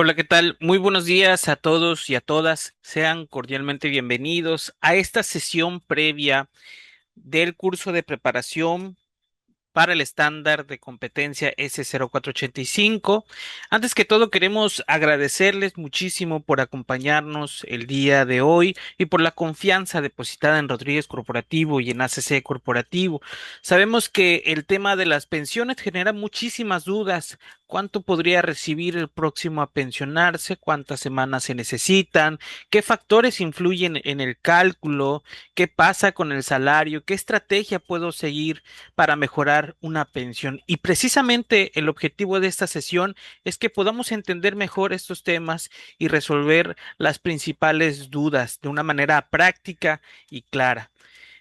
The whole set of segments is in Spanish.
Hola, ¿qué tal? Muy buenos días a todos y a todas. Sean cordialmente bienvenidos a esta sesión previa del curso de preparación para el estándar de competencia S0485. Antes que todo, queremos agradecerles muchísimo por acompañarnos el día de hoy y por la confianza depositada en Rodríguez Corporativo y en ACC Corporativo. Sabemos que el tema de las pensiones genera muchísimas dudas. ¿Cuánto podría recibir el próximo a pensionarse? ¿Cuántas semanas se necesitan? ¿Qué factores influyen en el cálculo? ¿Qué pasa con el salario? ¿Qué estrategia puedo seguir para mejorar una pensión? Y precisamente el objetivo de esta sesión es que podamos entender mejor estos temas y resolver las principales dudas de una manera práctica y clara.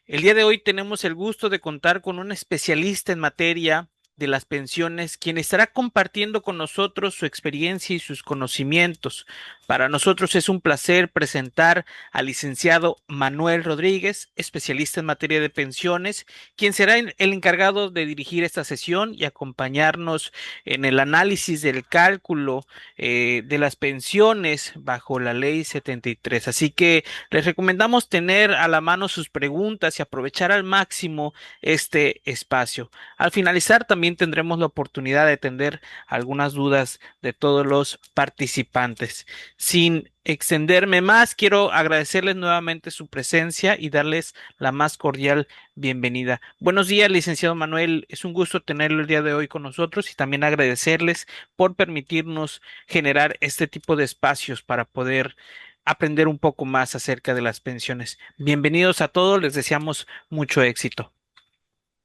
El día de hoy tenemos el gusto de contar con un especialista en materia de las pensiones, quien estará compartiendo con nosotros su experiencia y sus conocimientos. Para nosotros es un placer presentar al licenciado Manuel Rodríguez, especialista en materia de pensiones, quien será el encargado de dirigir esta sesión y acompañarnos en el análisis del cálculo de las pensiones bajo la ley 73. Así que les recomendamos tener a la mano sus preguntas y aprovechar al máximo este espacio. Al finalizar, también tendremos la oportunidad de atender algunas dudas de todos los participantes. Sin extenderme más, quiero agradecerles nuevamente su presencia y darles la más cordial bienvenida. Buenos días, licenciado Manuel. Es un gusto tenerlo el día de hoy con nosotros y también agradecerles por permitirnos generar este tipo de espacios para poder aprender un poco más acerca de las pensiones. Bienvenidos a todos, les deseamos mucho éxito.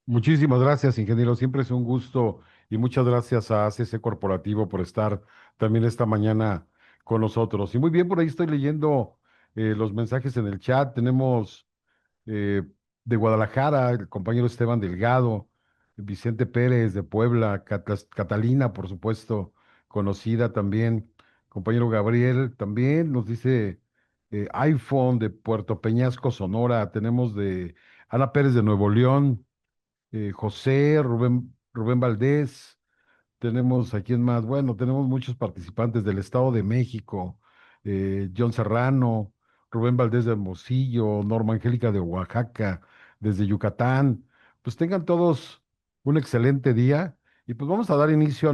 Muchísimas gracias, ingeniero. Siempre es un gusto y muchas gracias a ACC Corporativo por estar también esta mañana con nosotros. Y muy bien, por ahí estoy leyendo los mensajes en el chat. Tenemos eh, de Guadalajara el compañero Esteban Delgado, Vicente Pérez de Puebla, Catalina, por supuesto, conocida también. Compañero Gabriel también nos dice iPhone de Puerto Peñasco, Sonora. Tenemos de Ana Pérez de Nuevo León. José, Rubén Valdés, tenemos a quién más, bueno, tenemos muchos participantes del Estado de México, John Serrano, Rubén Valdés de Hermosillo, Norma Angélica de Oaxaca, desde Yucatán. Pues tengan todos un excelente día y pues vamos a dar inicio a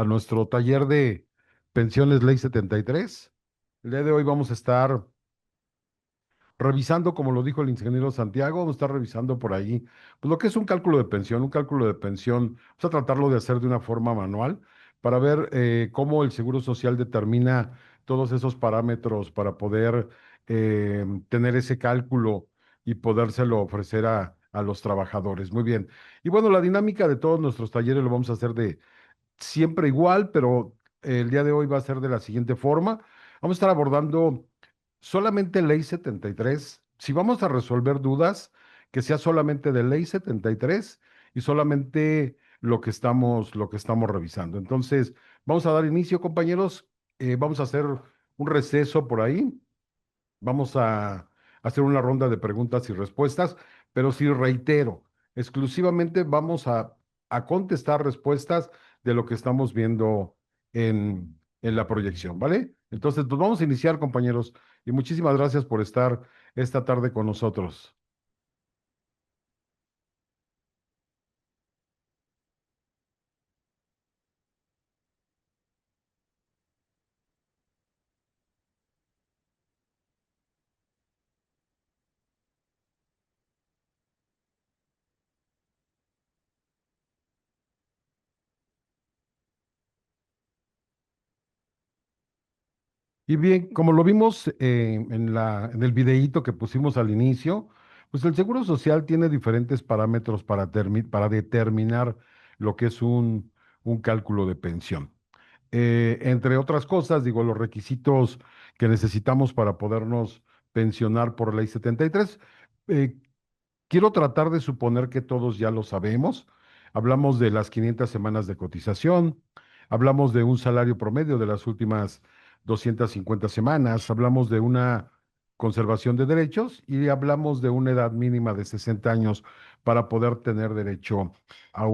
nuestro taller de pensiones Ley 73. El día de hoy vamos a estar revisando, como lo dijo el ingeniero Santiago, vamos a estar revisando por ahí, pues lo que es un cálculo de pensión, vamos a tratarlo de hacer de una forma manual para ver cómo el Seguro Social determina todos esos parámetros para poder tener ese cálculo y podérselo ofrecer a los trabajadores. Muy bien. Y bueno, la dinámica de todos nuestros talleres lo vamos a hacer de siempre igual, pero el día de hoy va a ser de la siguiente forma. Vamos a estar abordando solamente ley 73. Si vamos a resolver dudas, que sea solamente de ley 73 y solamente lo que estamos revisando. Entonces, vamos a dar inicio, compañeros. Vamos a hacer un receso por ahí. Vamos a hacer una ronda de preguntas y respuestas, pero sí reitero, exclusivamente a contestar respuestas de lo que estamos viendo en la proyección, ¿vale? Entonces, pues vamos a iniciar, compañeros, y muchísimas gracias por estar esta tarde con nosotros. Y bien, como lo vimos en el videíto que pusimos al inicio, pues el Seguro Social tiene diferentes parámetros para determinar lo que es un cálculo de pensión. Entre otras cosas, digo, los requisitos que necesitamos para podernos pensionar por ley 73. eh, Quiero tratar de suponer que todos ya lo sabemos. Hablamos de las 500 semanas de cotización, hablamos de un salario promedio de las últimas 250 semanas, hablamos de una conservación de derechos y hablamos de una edad mínima de 60 años para poder tener derecho a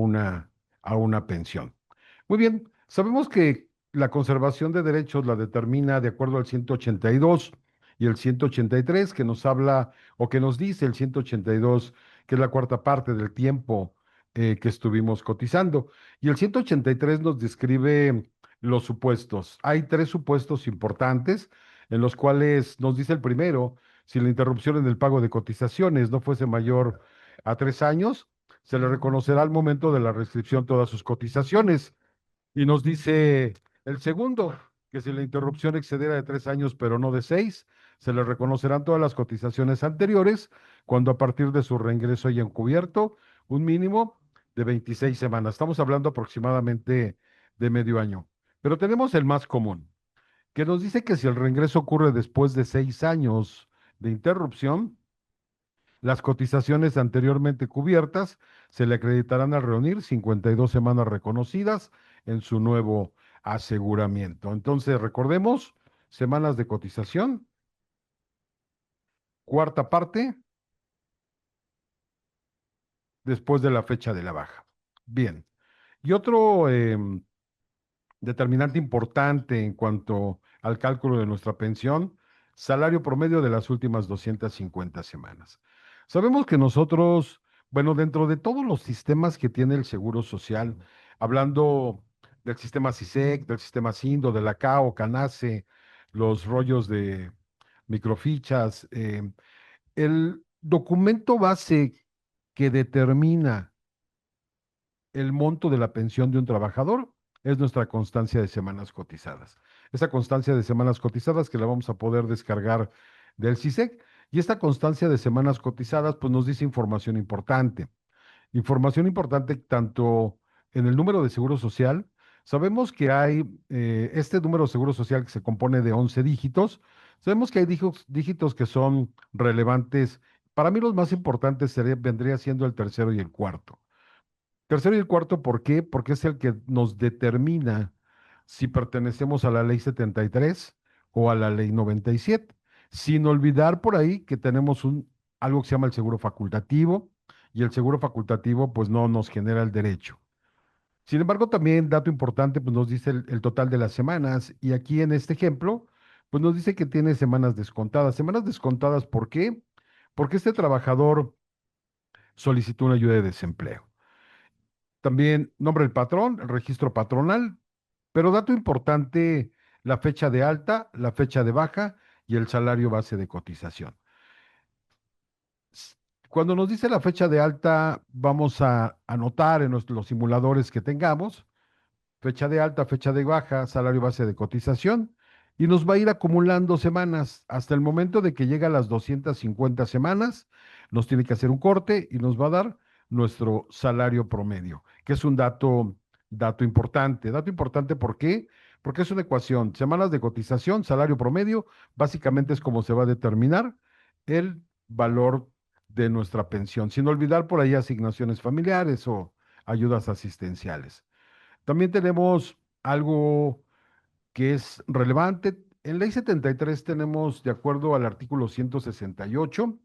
a una pensión. Muy bien, sabemos que la conservación de derechos la determina de acuerdo al 182 y el 183, que nos habla o que nos dice el 182, que es la cuarta parte del tiempo que estuvimos cotizando. Y el 183 nos describe los supuestos. Hay tres supuestos importantes en los cuales nos dice el primero, si la interrupción en el pago de cotizaciones no fuese mayor a 3 años, se le reconocerá al momento de la restricción todas sus cotizaciones. Y nos dice el segundo, que si la interrupción excediera de 3 años, pero no de 6, se le reconocerán todas las cotizaciones anteriores cuando a partir de su reingreso hayan cubierto un mínimo de 26 semanas. Estamos hablando aproximadamente de medio año. Pero tenemos el más común, que nos dice que si el reingreso ocurre después de 6 años de interrupción, las cotizaciones anteriormente cubiertas se le acreditarán al reunir 52 semanas reconocidas en su nuevo aseguramiento. Entonces, recordemos, semanas de cotización, cuarta parte, después de la fecha de la baja. Bien. Y otro determinante importante en cuanto al cálculo de nuestra pensión, salario promedio de las últimas 250 semanas. Sabemos que nosotros, bueno, dentro de todos los sistemas que tiene el Seguro Social, hablando del sistema CISEC, del sistema SINDO, de la CAO, CANACE, los rollos de microfichas, el documento base que determina el monto de la pensión de un trabajador es nuestra constancia de semanas cotizadas. Esa constancia de semanas cotizadas que la vamos a poder descargar del CISEC. Y esta constancia de semanas cotizadas pues nos dice información importante. Información importante tanto en el número de seguro social. Sabemos que hay este número de seguro social que se compone de 11 dígitos. Sabemos que hay dígitos que son relevantes. Para mí los más importantes vendría siendo el tercero y el cuarto. Tercero y el cuarto, ¿por qué? Porque es el que nos determina si pertenecemos a la ley 73 o a la ley 97, sin olvidar por ahí que tenemos algo que se llama el seguro facultativo, y el seguro facultativo pues no nos genera el derecho. Sin embargo, también dato importante, pues nos dice el total de las semanas, y aquí en este ejemplo, pues nos dice que tiene semanas descontadas. Semanas descontadas, ¿por qué? Porque este trabajador solicitó una ayuda de desempleo. También nombre del patrón, el registro patronal, pero dato importante, la fecha de alta, la fecha de baja y el salario base de cotización. S- Cuando nos dice la fecha de alta, vamos a anotar en los simuladores que tengamos fecha de alta, fecha de baja, salario base de cotización, y nos va a ir acumulando semanas hasta el momento de que llega a las 250 semanas, nos tiene que hacer un corte y nos va a dar nuestro salario promedio, que es un dato importante. Dato importante, ¿por qué? Porque es una ecuación. Semanas de cotización, salario promedio, básicamente es como se va a determinar el valor de nuestra pensión, sin olvidar por ahí asignaciones familiares o ayudas asistenciales. También tenemos algo que es relevante. En Ley 73 tenemos, de acuerdo al artículo 168,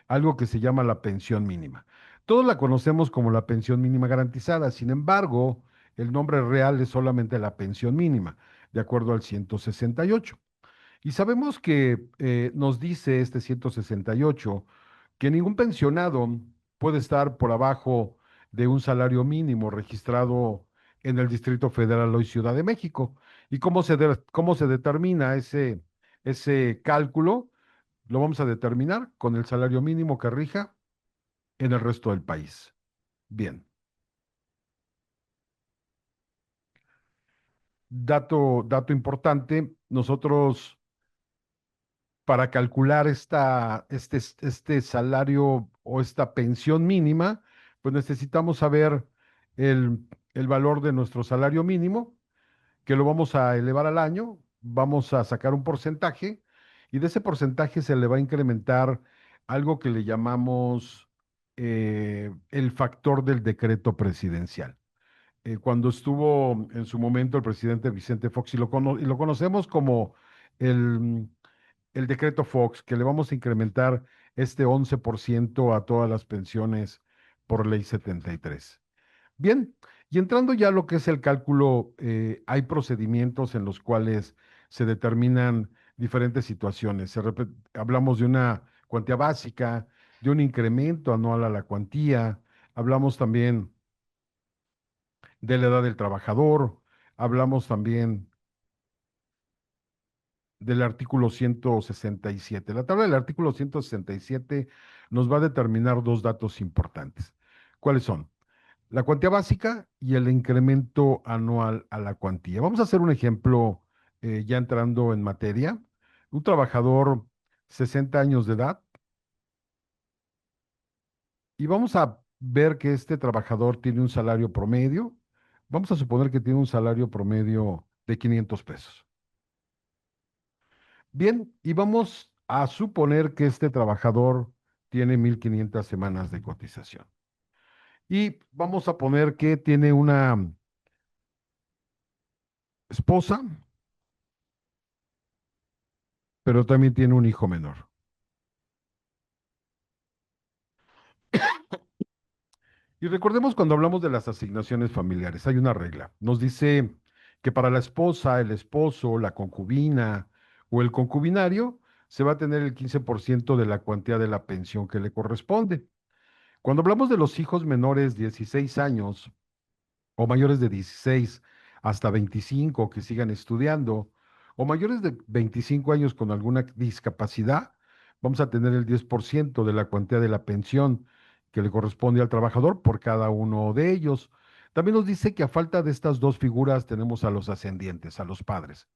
algo que se llama la pensión mínima. Todos la conocemos como la pensión mínima garantizada, sin embargo, el nombre real es solamente la pensión mínima, de acuerdo al 168. Y sabemos que nos dice este 168 que ningún pensionado puede estar por abajo de un salario mínimo registrado en el Distrito Federal o Ciudad de México. ¿Y cómo se determina ese cálculo? Lo vamos a determinar con el salario mínimo que rija en el resto del país. Bien, dato importante, nosotros para calcular este salario o esta pensión mínima, pues necesitamos saber el, el valor de nuestro salario mínimo, que lo vamos a elevar al año, vamos a sacar un porcentaje y de ese porcentaje se le va a incrementar algo que le llamamos el factor del decreto presidencial. Cuando estuvo en su momento el presidente Vicente Fox, y lo conocemos como el el decreto Fox, que le vamos a incrementar este 11% a todas las pensiones por ley 73. Bien, Y entrando ya a lo que es el cálculo, hay procedimientos en los cuales se determinan diferentes situaciones. Hablamos de una cuantía básica, de un incremento anual a la cuantía, hablamos también de la edad del trabajador, hablamos también del artículo 167. La tabla del artículo 167 nos va a determinar dos datos importantes. ¿Cuáles son? La cuantía básica y el incremento anual a la cuantía. Vamos a hacer un ejemplo ya entrando en materia. Un trabajador, 60 años de edad, y vamos a ver que este trabajador tiene un salario promedio. Vamos a suponer que tiene un salario promedio de 500 pesos. Bien, y vamos a suponer que este trabajador tiene 1,500 semanas de cotización. Y vamos a poner que tiene una esposa, pero también tiene un hijo menor. Y recordemos cuando hablamos de las asignaciones familiares, hay una regla. Nos dice que para la esposa, el esposo, la concubina o el concubinario, se va a tener el 15% de la cuantía de la pensión que le corresponde. Cuando hablamos de los hijos menores, 16 años, o mayores de 16 hasta 25 que sigan estudiando, o mayores de 25 años con alguna discapacidad, vamos a tener el 10% de la cuantía de la pensión que le corresponde al trabajador por cada uno de ellos. También nos dice que a falta de estas dos figuras tenemos a los ascendientes, a los padres.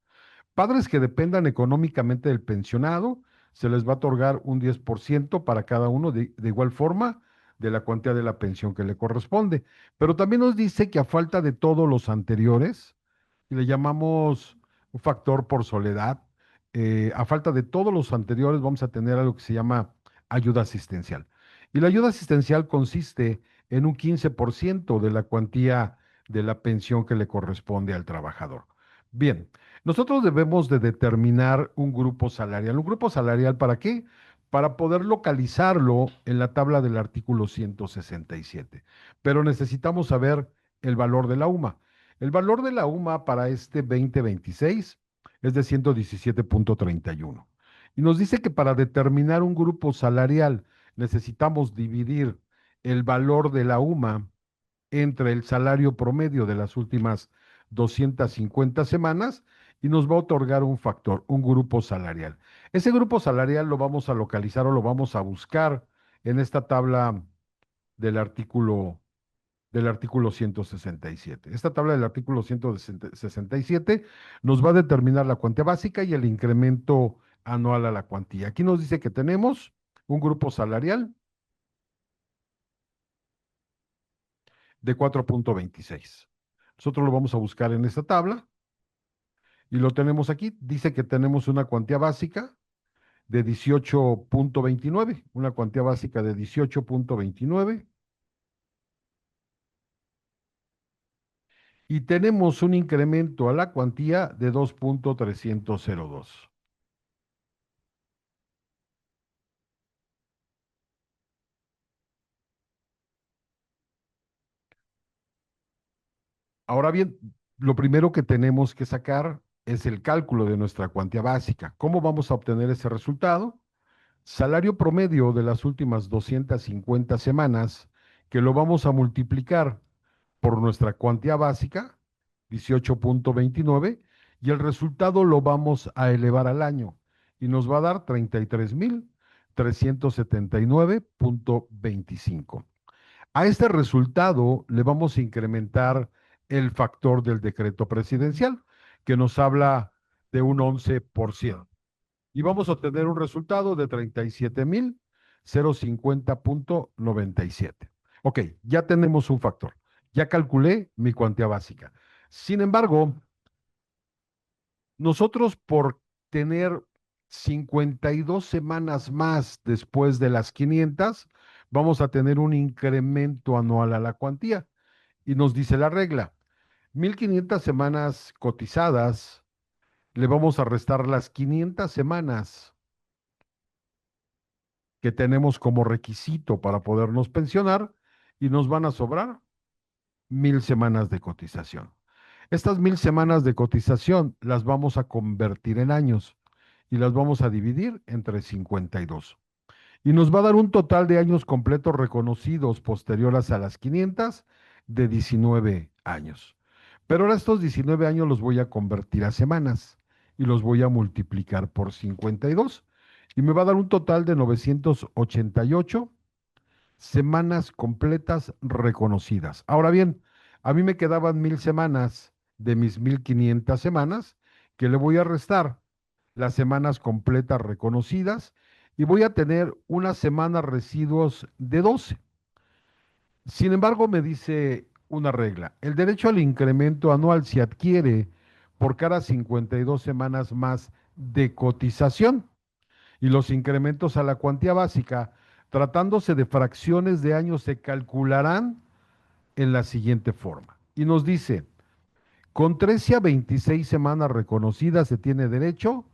Padres que dependan económicamente del pensionado, se les va a otorgar un 10% para cada uno de igual forma de la cuantía de la pensión que le corresponde. Pero también nos dice que a falta de todos los anteriores, y le llamamos un factor por soledad, a falta de todos los anteriores vamos a tener algo que se llama ayuda asistencial. Y la ayuda asistencial consiste en un 15% de la cuantía de la pensión que le corresponde al trabajador. Bien, nosotros debemos de determinar un grupo salarial. ¿Un grupo salarial para qué? Para poder localizarlo en la tabla del artículo 167. Pero necesitamos saber el valor de la UMA. El valor de la UMA para este 2026 es de 117.31. Y nos dice que para determinar un grupo salarial necesitamos dividir el valor de la UMA entre el salario promedio de las últimas 250 semanas y nos va a otorgar un factor, un grupo salarial. Ese grupo salarial lo vamos a localizar o lo vamos a buscar en esta tabla del artículo 167. Esta tabla del artículo 167 nos va a determinar la cuantía básica y el incremento anual a la cuantía. Aquí nos dice que tenemos un grupo salarial de 4.26. Nosotros lo vamos a buscar en esta tabla y lo tenemos aquí. Dice que tenemos una cuantía básica de 18.29, una cuantía básica de 18.29 y tenemos un incremento a la cuantía de 2.302. Ahora bien, lo primero que tenemos que sacar es el cálculo de nuestra cuantía básica. ¿Cómo vamos a obtener ese resultado? Salario promedio de las últimas 250 semanas, que lo vamos a multiplicar por nuestra cuantía básica, 18.29, y el resultado lo vamos a elevar al año y nos va a dar 33,379.25. A este resultado le vamos a incrementar el factor del decreto presidencial, que nos habla de un 11%. Y vamos a obtener un resultado de 37,050.97. Ok, ya tenemos un factor. Ya calculé mi cuantía básica. Sin embargo, nosotros por tener 52 semanas más después de las 500, vamos a tener un incremento anual a la cuantía. Y nos dice la regla, 1,500 semanas cotizadas, le vamos a restar las 500 semanas que tenemos como requisito para podernos pensionar y nos van a sobrar 1000 semanas de cotización. Estas 1000 semanas de cotización las vamos a convertir en años y las vamos a dividir entre 52. Y nos va a dar un total de años completos reconocidos posteriores a las 500 de 19 años. Pero ahora estos 19 años los voy a convertir a semanas y los voy a multiplicar por 52 y me va a dar un total de 988 semanas completas reconocidas. Ahora bien, a mí me quedaban 1000 semanas de mis 1500 semanas que le voy a restar las semanas completas reconocidas y voy a tener unas semanas residuos de 12. Sin embargo, me dice una regla, el derecho al incremento anual se adquiere por cada 52 semanas más de cotización y los incrementos a la cuantía básica, tratándose de fracciones de años, se calcularán en la siguiente forma. Y nos dice, con 13 a 26 semanas reconocidas se tiene derecho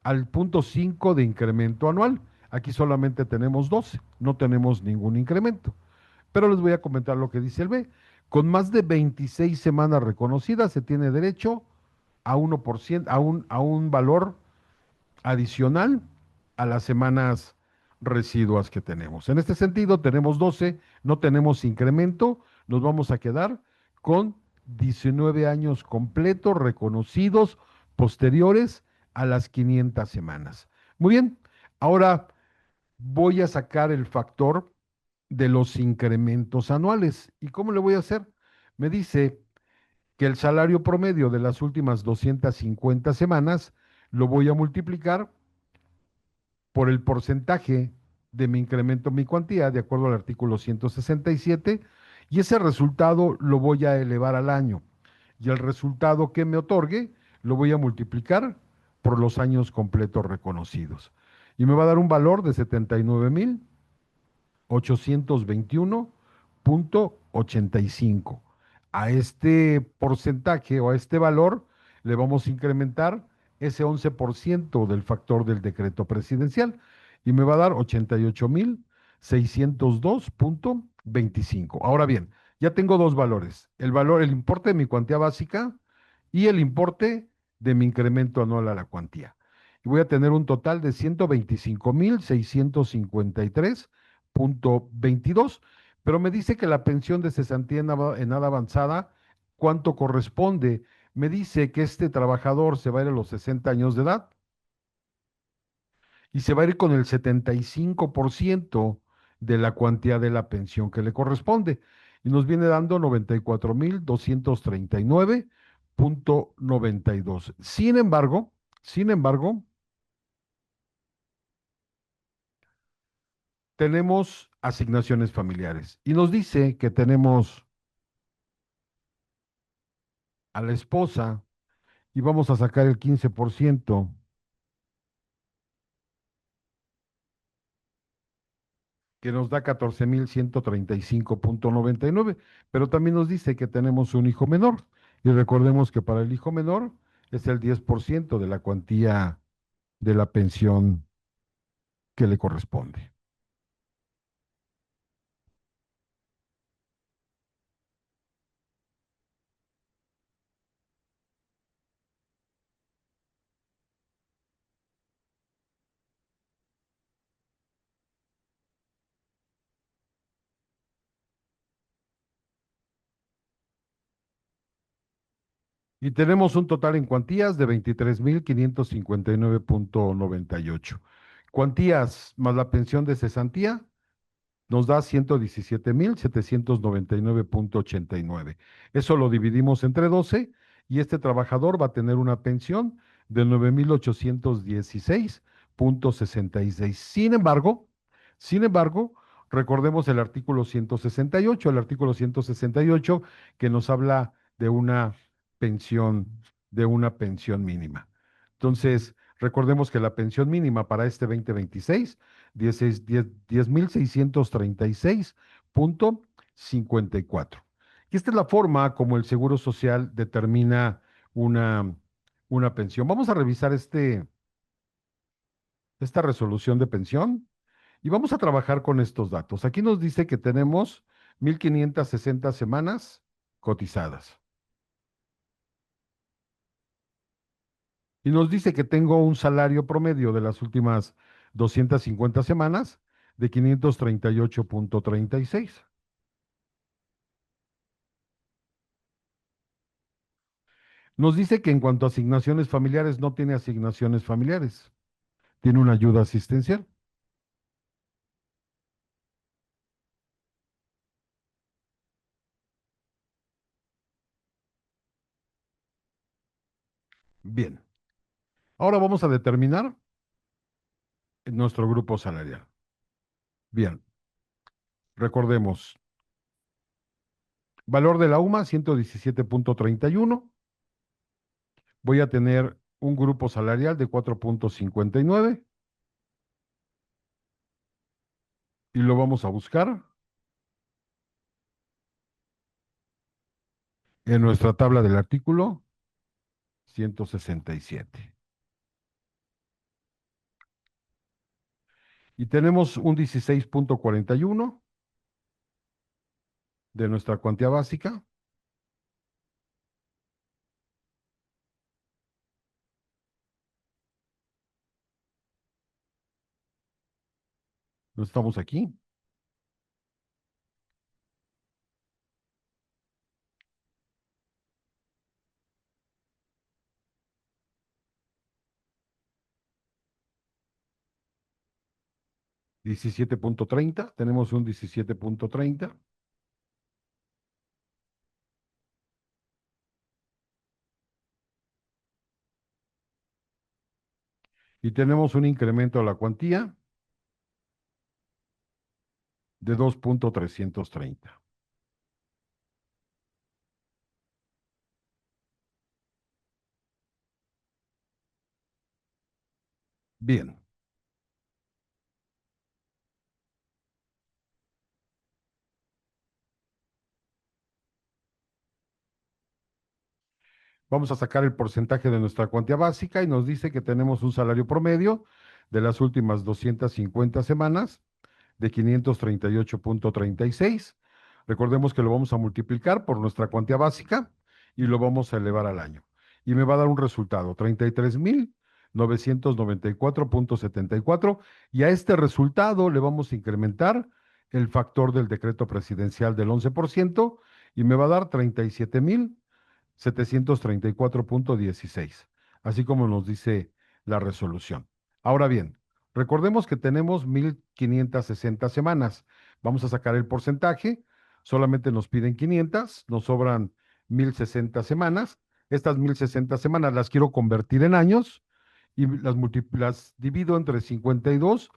al punto 5 de incremento anual. Aquí solamente tenemos 12, no tenemos ningún incremento. Pero les voy a comentar lo que dice el B. Con más de 26 semanas reconocidas se tiene derecho a 1%, a un valor adicional a las semanas residuas que tenemos. En este sentido, tenemos 12, no tenemos incremento, nos vamos a quedar con 19 años completos reconocidos posteriores a las 500 semanas. Muy bien, ahora voy a sacar el factor de los incrementos anuales. ¿Y cómo le voy a hacer? Me dice que el salario promedio de las últimas 250 semanas lo voy a multiplicar por el porcentaje de mi incremento, mi cuantía, de acuerdo al artículo 167, y ese resultado lo voy a elevar al año. Y el resultado que me otorgue lo voy a multiplicar por los años completos reconocidos. Y me va a dar un valor de 79,821,85. A este porcentaje o a este valor le vamos a incrementar ese 11% del factor del decreto presidencial y me va a dar 88,602,25. Ahora bien, ya tengo dos valores, el importe de mi cuantía básica y el importe de mi incremento anual a la cuantía. Y voy a tener un total de 125,653,22, pero me dice que la pensión de cesantía en edad avanzada, ¿cuánto corresponde? Me dice que este trabajador se va a ir a los 60 años de edad y se va a ir con el 75% de la cuantía de la pensión que le corresponde. Y nos viene dando 94,239,92. Sin embargo, tenemos asignaciones familiares y nos dice que tenemos a la esposa y vamos a sacar el 15%, que nos da 14,135,99, pero también nos dice que tenemos un hijo menor y recordemos que para el hijo menor es el 10% de la cuantía de la pensión que le corresponde. Y tenemos un total en cuantías de 23,559,98. Cuantías más la pensión de cesantía nos da 117,799,89. Eso lo dividimos entre 12 y este trabajador va a tener una pensión de 9,816,66. Sin embargo, recordemos el artículo 168, que nos habla de una pensión, de una pensión mínima. Entonces, recordemos que la pensión mínima para este 2026 10,636,54. Y esta es la forma como el Seguro Social determina una, una pensión. Vamos a revisar esta resolución de pensión y vamos a trabajar con estos datos. Aquí nos dice que tenemos 1560 semanas cotizadas. Y nos dice que tengo un salario promedio de las últimas 250 semanas de 538.36. Nos dice que en cuanto a asignaciones familiares, no tiene asignaciones familiares, tiene una ayuda asistencial. Bien, ahora vamos a determinar nuestro grupo salarial. Bien, recordemos, valor de la UMA 117.31. Voy a tener un grupo salarial de 4.59 y lo vamos a buscar en nuestra tabla del artículo 167. Y tenemos un 16.41 de nuestra cuantía básica. No estamos aquí. 17.30. Tenemos un 17.30. Y tenemos un incremento a la cuantía de 2.330. Bien, vamos a sacar el porcentaje de nuestra cuantía básica y nos dice que tenemos un salario promedio de las últimas 250 semanas de 538.36. Recordemos que lo vamos a multiplicar por nuestra cuantía básica y lo vamos a elevar al año. Y me va a dar un resultado, 33.994.74. Y a este resultado le vamos a incrementar el factor del decreto presidencial del 11% y me va a dar 37.734.16, así como nos dice la resolución. Ahora bien, recordemos que tenemos 1.560 semanas. Vamos a sacar el porcentaje. Solamente nos piden 500, nos sobran 1.060 semanas. Estas 1.060 semanas las quiero convertir en años y las divido entre 52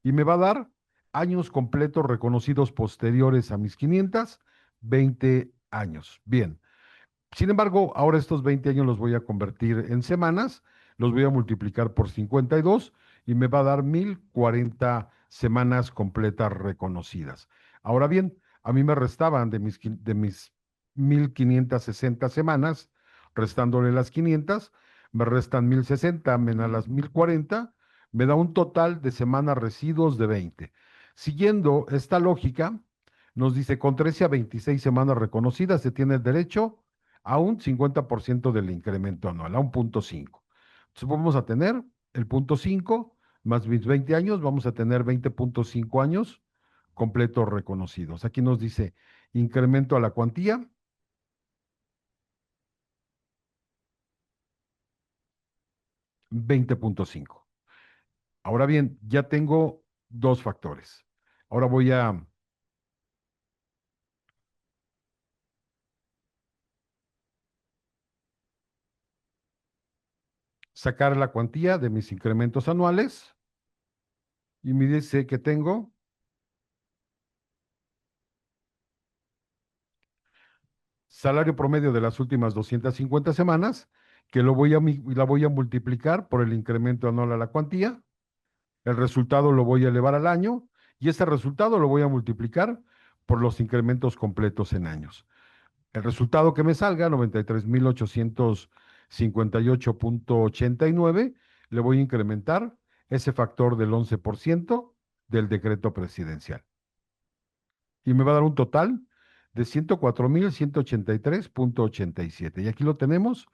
y me va a dar años completos reconocidos posteriores a mis 500, 20 años. Bien. Sin embargo, ahora estos 20 años los voy a convertir en semanas, los voy a multiplicar por 52 y me va a dar 1.040 semanas completas reconocidas. Ahora bien, a mí me restaban de mis 1.560 semanas, restándole las 500, me restan 1.060 menos las 1.040, me da un total de semanas residuos de 20. Siguiendo esta lógica, nos dice, con 13 a 26 semanas reconocidas se tiene el derecho a un 50% del incremento anual, a un punto 5. Entonces vamos a tener el punto 5 más mis 20 años, vamos a tener 20.5 años completos reconocidos. Aquí nos dice incremento a la cuantía, 20.5. Ahora bien, ya tengo dos factores. Ahora voy a sacar la cuantía de mis incrementos anuales y me dice que tengo salario promedio de las últimas 250 semanas, que la voy a multiplicar por el incremento anual a la cuantía, el resultado lo voy a elevar al año y ese resultado lo voy a multiplicar por los incrementos completos en años. El resultado que me salga, 93.858.89, le voy a incrementar ese factor del 11% del decreto presidencial. Y me va a dar un total de 104,183,87. Y aquí lo tenemos,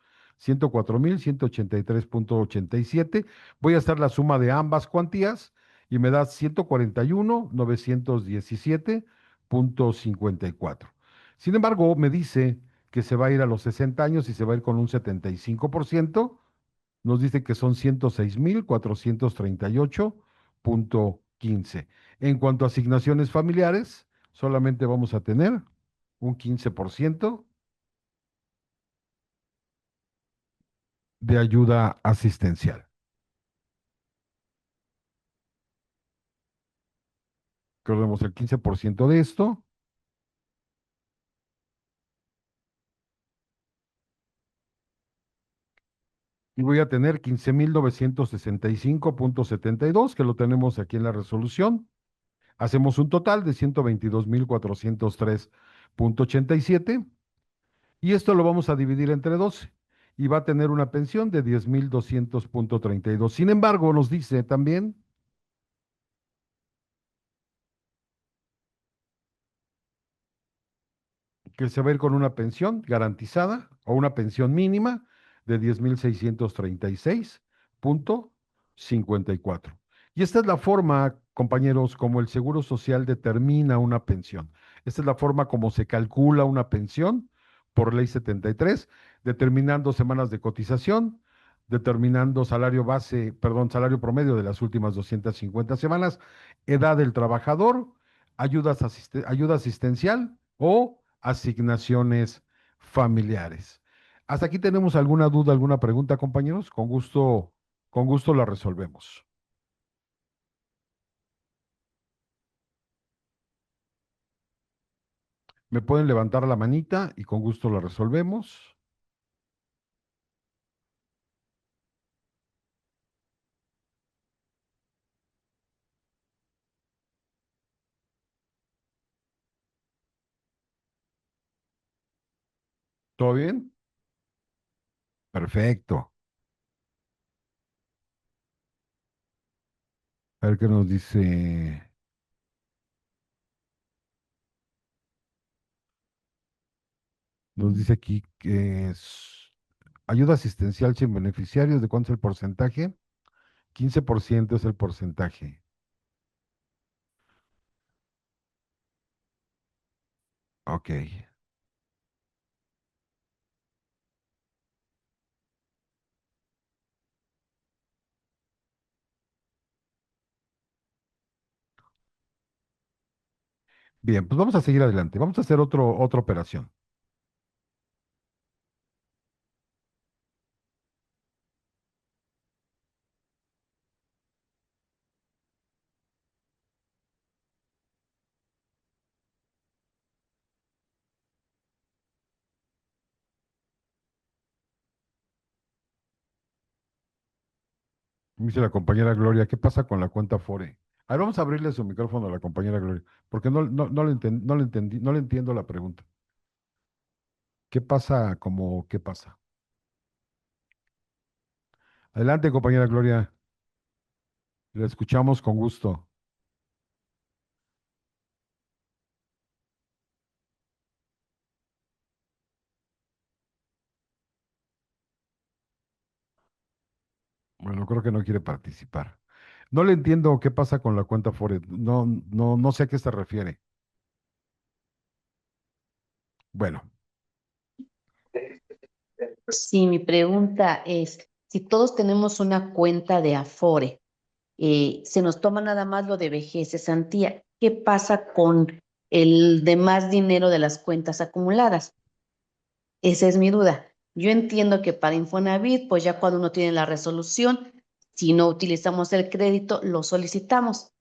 104,183,87. Voy a hacer la suma de ambas cuantías y me da 141,917,54. Sin embargo, me dice que se va a ir a los 60 años y se va a ir con un 75%. Nos dice que son 106,438,15. En cuanto a asignaciones familiares, solamente vamos a tener un 15% de ayuda asistencial. Recordemos el 15% de esto y voy a tener 15,965,72, que lo tenemos aquí en la resolución. Hacemos un total de 122,403,87 y esto lo vamos a dividir entre 12 y va a tener una pensión de 10,200,32. Sin embargo, nos dice también que se va a ir con una pensión garantizada o una pensión mínima de 10,636,54. Y esta es la forma, compañeros, como el Seguro Social determina una pensión. Esta es la forma como se calcula una pensión por ley 73, determinando semanas de cotización, determinando salario base, perdón, salario promedio de las últimas 250 semanas, edad del trabajador, ayuda asistencial o asignaciones familiares. ¿Hasta aquí tenemos alguna duda, alguna pregunta, compañeros? Con gusto la resolvemos. Me pueden levantar la manita y con gusto la resolvemos. ¿Todo bien? Perfecto. A ver qué nos dice. Nos dice aquí que es ayuda asistencial sin beneficiarios. ¿De cuánto es el porcentaje? 15% es el porcentaje. Ok. Bien, pues vamos a seguir adelante. Vamos a hacer otra operación. Me dice la compañera Gloria, ¿qué pasa con la cuenta Fore? A ver, vamos a abrirle su micrófono a la compañera Gloria, porque no le entiendo la pregunta. ¿Qué pasa como qué pasa? Adelante, compañera Gloria, la escuchamos con gusto. Bueno, creo que no quiere participar. No le entiendo qué pasa con la cuenta Fore. No sé a qué se refiere. Bueno, Sí, mi pregunta es, si todos tenemos una cuenta de Afore, se nos toma nada más lo de vejez, cesantía, ¿qué pasa con el demás dinero de las cuentas acumuladas? Esa es mi duda. Yo entiendo que para Infonavit, pues ya cuando uno tiene la resolución, si no utilizamos el crédito, lo solicitamos,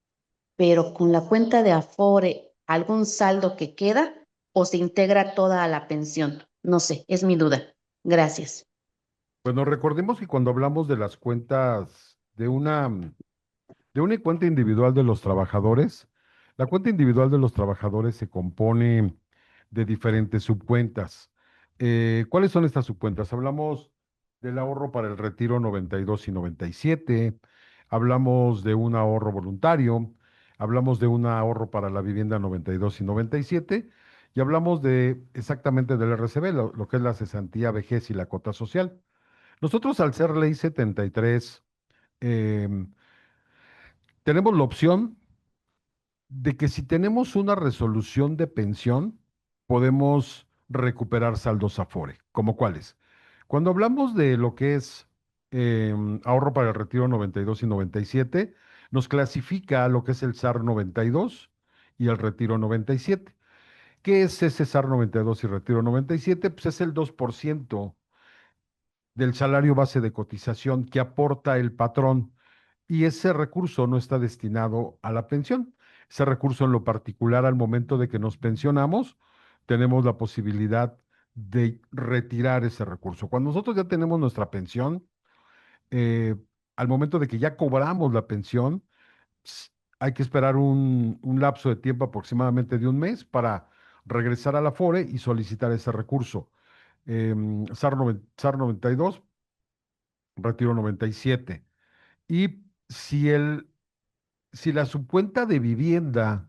pero con la cuenta de Afore, ¿algún saldo que queda o se integra toda a la pensión? No sé, es mi duda. Gracias. bueno, recordemos que cuando hablamos de las cuentas de una cuenta individual de los trabajadores. La cuenta individual de los trabajadores se compone de diferentes subcuentas. ¿Cuáles son estas subcuentas? Hablamos del ahorro para el retiro 92 y 97, hablamos de un ahorro voluntario, hablamos de un ahorro para la vivienda 92 y 97, y hablamos de exactamente del RCB, lo que es la cesantía, vejez y la cuota social. Nosotros, al ser ley 73, em, tenemos la opción de que si tenemos una resolución de pensión, podemos recuperar saldos Afore. ¿Como cuáles? Cuando hablamos de lo que es ahorro para el retiro 92 y 97, nos clasifica lo que es el SAR 92 y el retiro 97. ¿Qué es ese SAR 92 y retiro 97? Pues es el 2% del salario base de cotización que aporta el patrón, y ese recurso no está destinado a la pensión. Ese recurso, en lo particular, al momento de que nos pensionamos, tenemos la posibilidad de retirar ese recurso. Cuando nosotros ya tenemos nuestra pensión, eh, al momento de que ya cobramos la pensión, hay que esperar un lapso de tiempo aproximadamente de un mes para regresar a la FORE y solicitar ese recurso. SAR 92, retiro 97. Y si la subcuenta de vivienda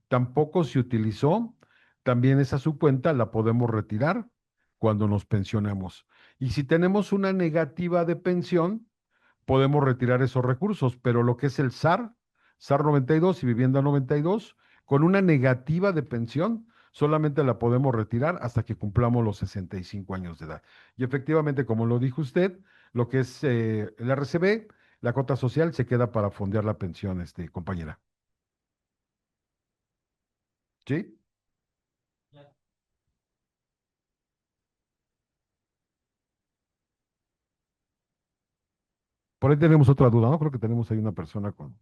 tampoco se utilizó, también esa subcuenta la podemos retirar cuando nos pensionamos. Y si tenemos una negativa de pensión, podemos retirar esos recursos, pero lo que es el SAR, SAR 92 y vivienda 92, con una negativa de pensión, solamente la podemos retirar hasta que cumplamos los 65 años de edad. Y efectivamente, como lo dijo usted, lo que es el RCB, la cuota social se queda para fondear la pensión, compañera. ¿Sí? Por ahí tenemos otra duda, ¿no? Creo que tenemos ahí una persona con...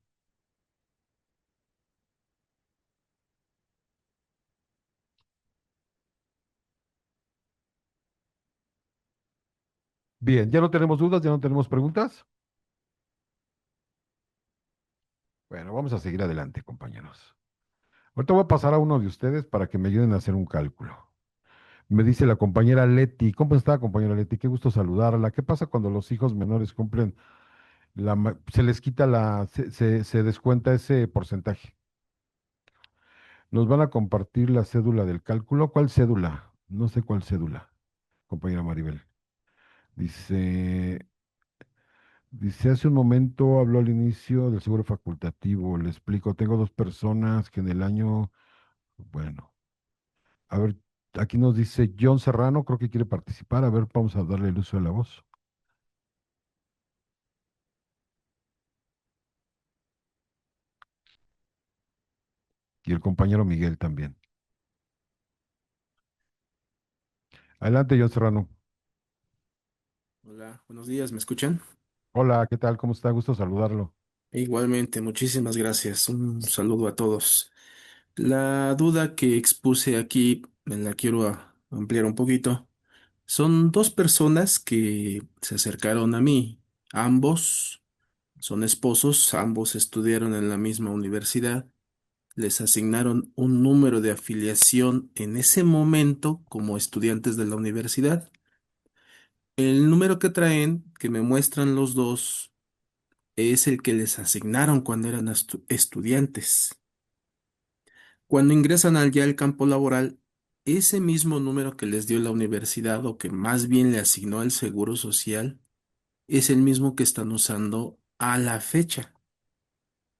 Bien, ya no tenemos dudas, ya no tenemos preguntas. Bueno, vamos a seguir adelante, compañeros. Ahorita voy a pasar a uno de ustedes para que me ayuden a hacer un cálculo. Me dice la compañera Leti. ¿Cómo está, compañera Leti? Qué gusto saludarla. ¿Qué pasa cuando los hijos menores cumplen se les quita se descuenta ese porcentaje? Nos van a compartir la cédula del cálculo. ¿Cuál cédula? No sé cuál cédula, compañera Maribel. Dice, dice, hace un momento habló al inicio del seguro facultativo. Le explico, tengo dos personas que en el año, bueno, a ver, aquí nos dice John Serrano, creo que quiere participar. A ver, vamos a darle el uso de la voz. Y el compañero Miguel también. Adelante, John Serrano. Hola, buenos días, ¿me escuchan? Hola, ¿qué tal? ¿Cómo está? Gusto saludarlo. Igualmente, muchísimas gracias. Un saludo a todos. La duda que expuse aquí, me la quiero ampliar un poquito. Son dos personas que se acercaron a mí. Ambos son esposos, ambos estudiaron en la misma universidad. Les asignaron un número de afiliación en ese momento como estudiantes de la universidad. El número que traen, que me muestran los dos, es el que les asignaron cuando eran estudiantes. Cuando ingresan al ya al campo laboral, ese mismo número que les dio la universidad o que más bien le asignó el Seguro Social es el mismo que están usando a la fecha.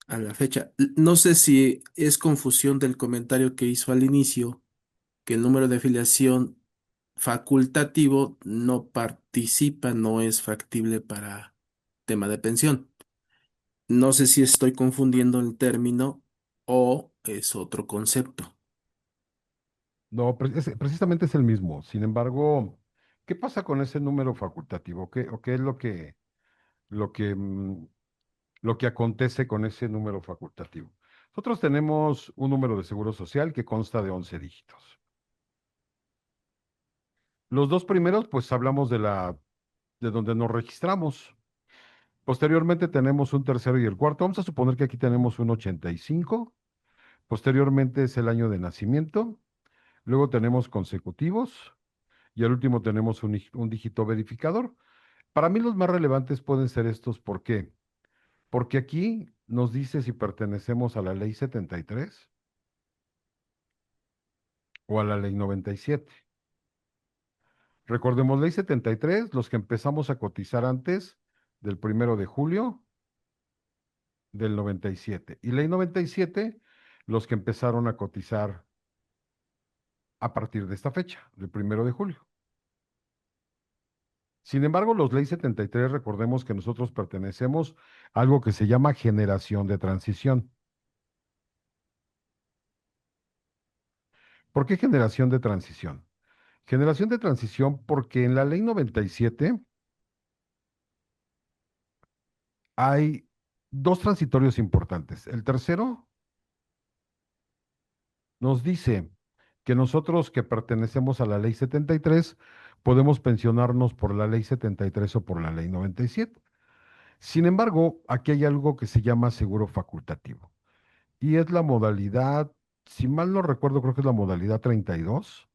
A la fecha. No sé si es confusión del comentario que hizo al inicio, que el número de afiliación facultativo no participa, no es factible para tema de pensión. No sé si estoy confundiendo el término o es otro concepto. No, precisamente es el mismo. Sin embargo, ¿qué pasa con ese número facultativo? ¿O qué es lo que, mm, lo que acontece con ese número facultativo? Nosotros tenemos un número de seguro social que consta de 11 dígitos. Los dos primeros, pues hablamos de donde nos registramos. Posteriormente tenemos un tercero y el cuarto. Vamos a suponer que aquí tenemos un 85. Posteriormente es el año de nacimiento. Luego tenemos consecutivos. Y al último tenemos un dígito verificador. Para mí los más relevantes pueden ser estos. ¿Por qué? Porque aquí nos dice si pertenecemos a la ley 73 o a la ley 97. Recordemos, ley 73, los que empezamos a cotizar antes del 1 de julio del 97. Y ley 97, los que empezaron a cotizar a partir de esta fecha, del 1 de julio. Sin embargo, los ley 73, recordemos que nosotros pertenecemos a algo que se llama generación de transición. ¿Por qué generación de transición? Generación de transición porque en la ley 97 hay dos transitorios importantes. El tercero nos dice que nosotros que pertenecemos a la ley 73 podemos pensionarnos por la ley 73 o por la ley 97. Sin embargo, aquí hay algo que se llama seguro facultativo y es la modalidad, si mal no recuerdo, creo que es la modalidad 32.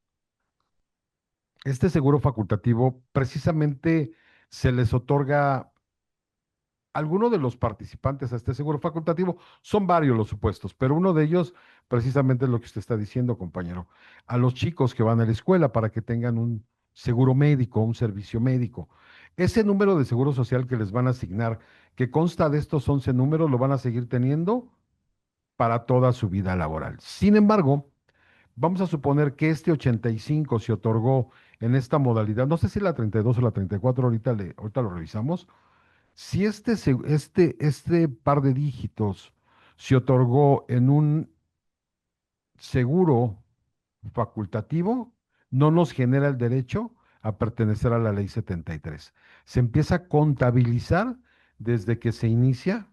Este seguro facultativo precisamente se les otorga alguno de los participantes a este seguro facultativo. Son varios los supuestos, pero uno de ellos precisamente es lo que usted está diciendo, compañero. A los chicos que van a la escuela para que tengan un seguro médico, un servicio médico. Ese número de seguro social que les van a asignar, que consta de estos 11 números, lo van a seguir teniendo para toda su vida laboral. Sin embargo, vamos a suponer que este 85 se otorgó en esta modalidad, no sé si la 32 o la 34, ahorita lo revisamos. Si este par de dígitos se otorgó en un seguro facultativo, no nos genera el derecho a pertenecer a la ley 73. Se empieza a contabilizar desde que se inicia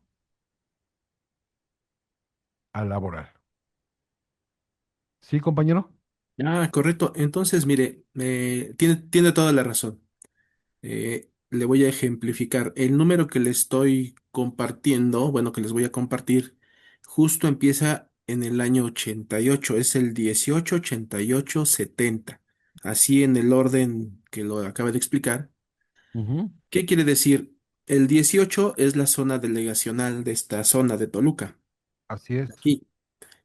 a laborar. ¿Sí, compañero? Ah, correcto. Entonces, mire, tiene toda la razón. Le voy a ejemplificar. El número que le estoy compartiendo, bueno, que les voy a compartir, justo empieza en el año 88. Es el 18 88 70. Así en el orden que lo acaba de explicar. Ujú. ¿Qué quiere decir? El 18 es la zona delegacional de esta zona de Toluca. Así es, Aquí.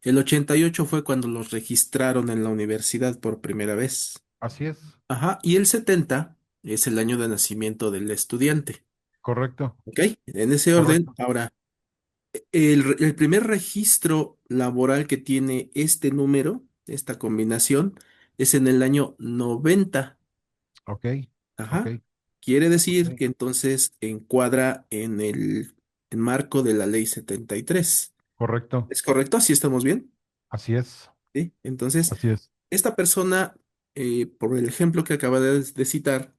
El 88 fue cuando los registraron en la universidad por primera vez. así es, Ajá, y el 70 es el año de nacimiento del estudiante. correcto, ¿Ok? En ese orden, correcto, ahora, el primer registro laboral que tiene este número, esta combinación, es en el año 90. ok, ok, Ajá. Quiere decir ok, que entonces encuadra en el marco de la ley 73. correcto, ¿Es correcto? ¿Así estamos bien? así es, ¿Sí? Entonces, así es, esta persona, por el ejemplo que acaba de citar,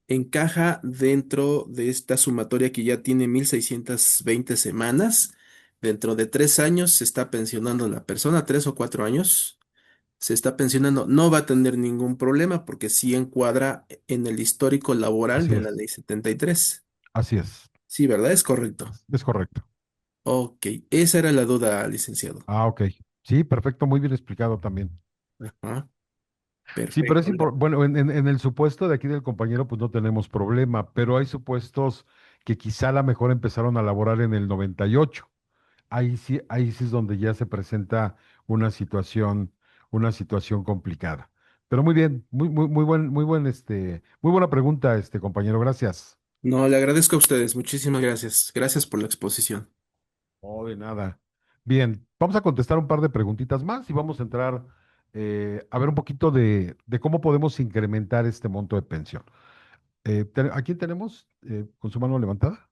encaja dentro de esta sumatoria que ya tiene 1620 semanas. Dentro de 3 años se está pensionando la persona, 3 o 4 años se está pensionando. No va a tener ningún problema porque sí encuadra en el histórico laboral así de la es, ley 73. así es, Sí, ¿verdad? Es correcto. es correcto. Ok, esa era la duda, licenciado. Ah, ok. Sí, perfecto, muy bien explicado también. Ajá, Sí, pero es perfecto. importante, bueno, en el supuesto de aquí del compañero, pues no tenemos problema, pero hay supuestos que quizá a lo mejor empezaron a laborar en el 98. Ahí sí es donde ya se presenta una situación, una situación complicada. Pero muy bien, muy buena pregunta, compañero, gracias. No, le agradezco a ustedes. Muchísimas gracias. Gracias por la exposición. No, de nada. Bien, vamos a contestar un par de preguntitas más y vamos a entrar a ver un poquito de cómo podemos incrementar este monto de pensión. ¿A quién tenemos con su mano levantada?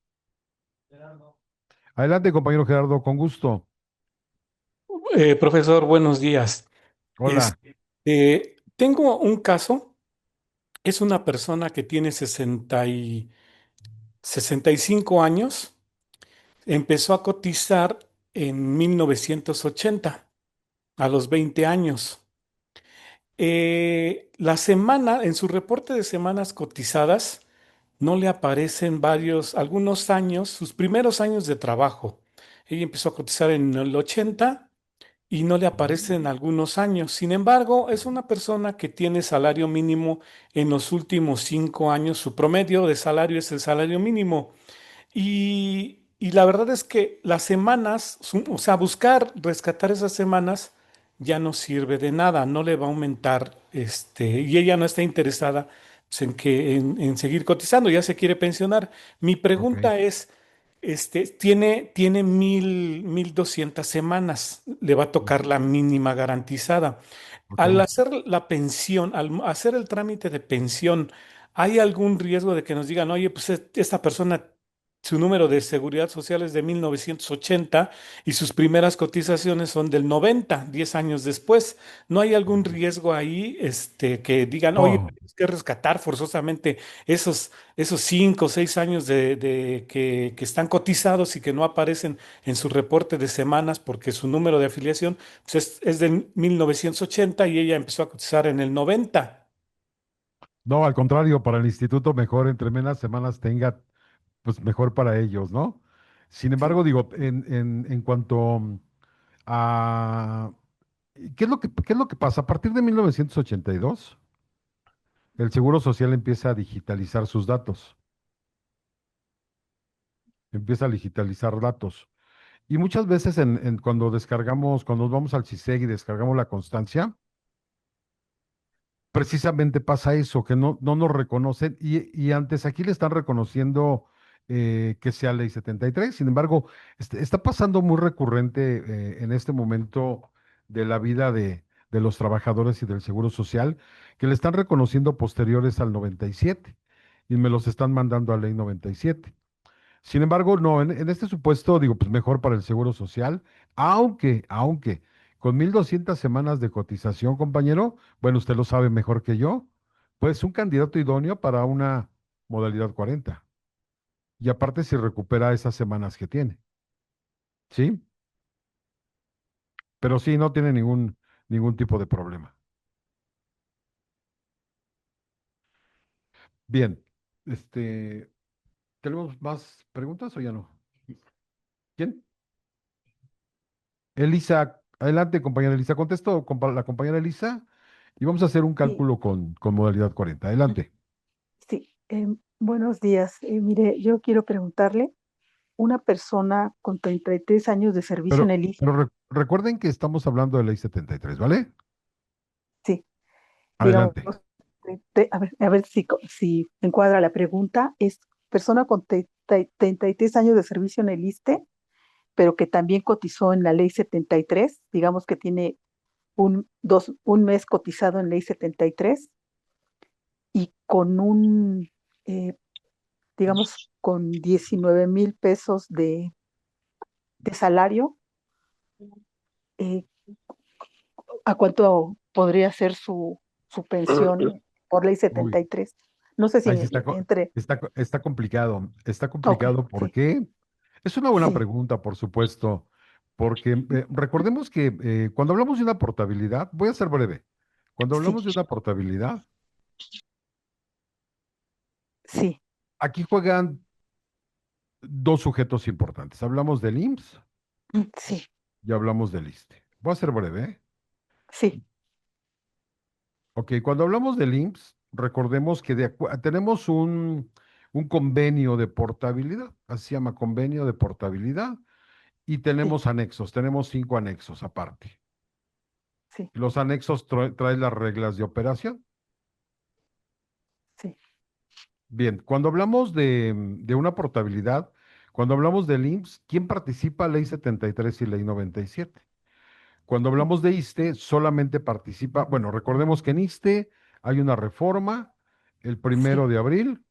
Adelante, compañero Gerardo, con gusto. Profesor, buenos días. Hola. Tengo un caso, es una persona que tiene 65 años, empezó a cotizar en 1980, a los 20 años. En su reporte de semanas cotizadas, no le aparecen algunos años, sus primeros años de trabajo. Ella empezó a cotizar en el 80 y no le Ujú. aparece en algunos años. Sin embargo, es una persona que tiene salario mínimo en los últimos 5 años. Su promedio de salario es el salario mínimo. Y la verdad es que las semanas, o sea, buscar rescatar esas semanas ya no sirve de nada, no le va a aumentar, y ella no está interesada pues, en seguir cotizando, ya se quiere pensionar. Mi Ok, pregunta es, tiene 1,200 semanas, le va a tocar la mínima garantizada. ok. Al hacer la pensión, al hacer el trámite de pensión, ¿hay algún riesgo de que nos digan, oye, pues esta persona, su número de seguridad social es de 1980 y sus primeras cotizaciones son del 90, 10 años después? ¿No hay algún riesgo ahí, que digan, oye, No, tenemos que rescatar forzosamente esos 5 o 6 años que están cotizados y que no aparecen en su reporte de semanas porque su número de afiliación pues es de 1980 y ella empezó a cotizar en el 90? no, al contrario, para el instituto mejor, entre menos semanas tenga, pues mejor para ellos, ¿no? Sin Sí, embargo, digo, en cuanto a... qué es lo que pasa? A partir de 1982, el Seguro Social empieza a digitalizar sus datos, empieza a digitalizar datos. Y muchas veces cuando descargamos, cuando nos vamos al CISEG y descargamos la constancia, precisamente pasa eso, que no nos reconocen y antes aquí le están reconociendo que sea ley 73. Sin embargo, está pasando muy recurrente en este momento de la vida de los trabajadores y del Seguro Social, que le están reconociendo posteriores al 97 y me los están mandando a ley 97. Sin embargo, no, en este supuesto, digo, pues mejor para el Seguro Social, aunque con 1,200 semanas de cotización, compañero, bueno, usted lo sabe mejor que yo, pues un candidato idóneo para una modalidad 40. Y aparte si recupera esas semanas que tiene, ¿sí? Pero sí, no tiene ningún tipo de problema. Bien, ¿tenemos más preguntas o ya no? ¿Quién? Elisa, adelante, compañera Elisa. Contesto con la compañera Elisa y vamos a hacer un Sí, cálculo con modalidad 40. Adelante. sí. Buenos días. Mire, yo quiero preguntarle, una persona con 33 años de servicio en Pero, el ISSSTE, pero recuerden que estamos hablando de ley 73, ¿vale? sí, digamos, Adelante. a ver si encuadra la pregunta, es persona con 33 años de servicio en el ISSSTE, pero que también cotizó en la ley 73, digamos que tiene un mes cotizado en ley 73 y con eh, digamos, con 19,000 pesos de salario, eh, ¿a cuánto podría ser su pensión por ley Uy, 73? No sé si ahí sí entre. está complicado. Está Ok, complicado sí, porque es una buena sí, pregunta, por supuesto, porque recordemos que cuando hablamos de una portabilidad, voy a ser breve. Cuando sí, hablamos de una portabilidad, sí, aquí juegan dos sujetos importantes. Hablamos del IMSS sí, y hablamos del ISSSTE. Voy a ser breve, ¿eh? sí, Ok, cuando hablamos del IMSS, recordemos que tenemos un convenio de portabilidad, así se llama convenio de portabilidad, y sí, tenemos anexos, tenemos 5 anexos aparte. sí, Los anexos traen las reglas de operación. sí, Bien, cuando hablamos de una portabilidad, cuando hablamos del IMSS, ¿quién participa? Ley 73 y Ley 97. Cuando sí, hablamos de ISSSTE, solamente participa, bueno, recordemos que en ISSSTE hay una reforma el sí, 1 de abril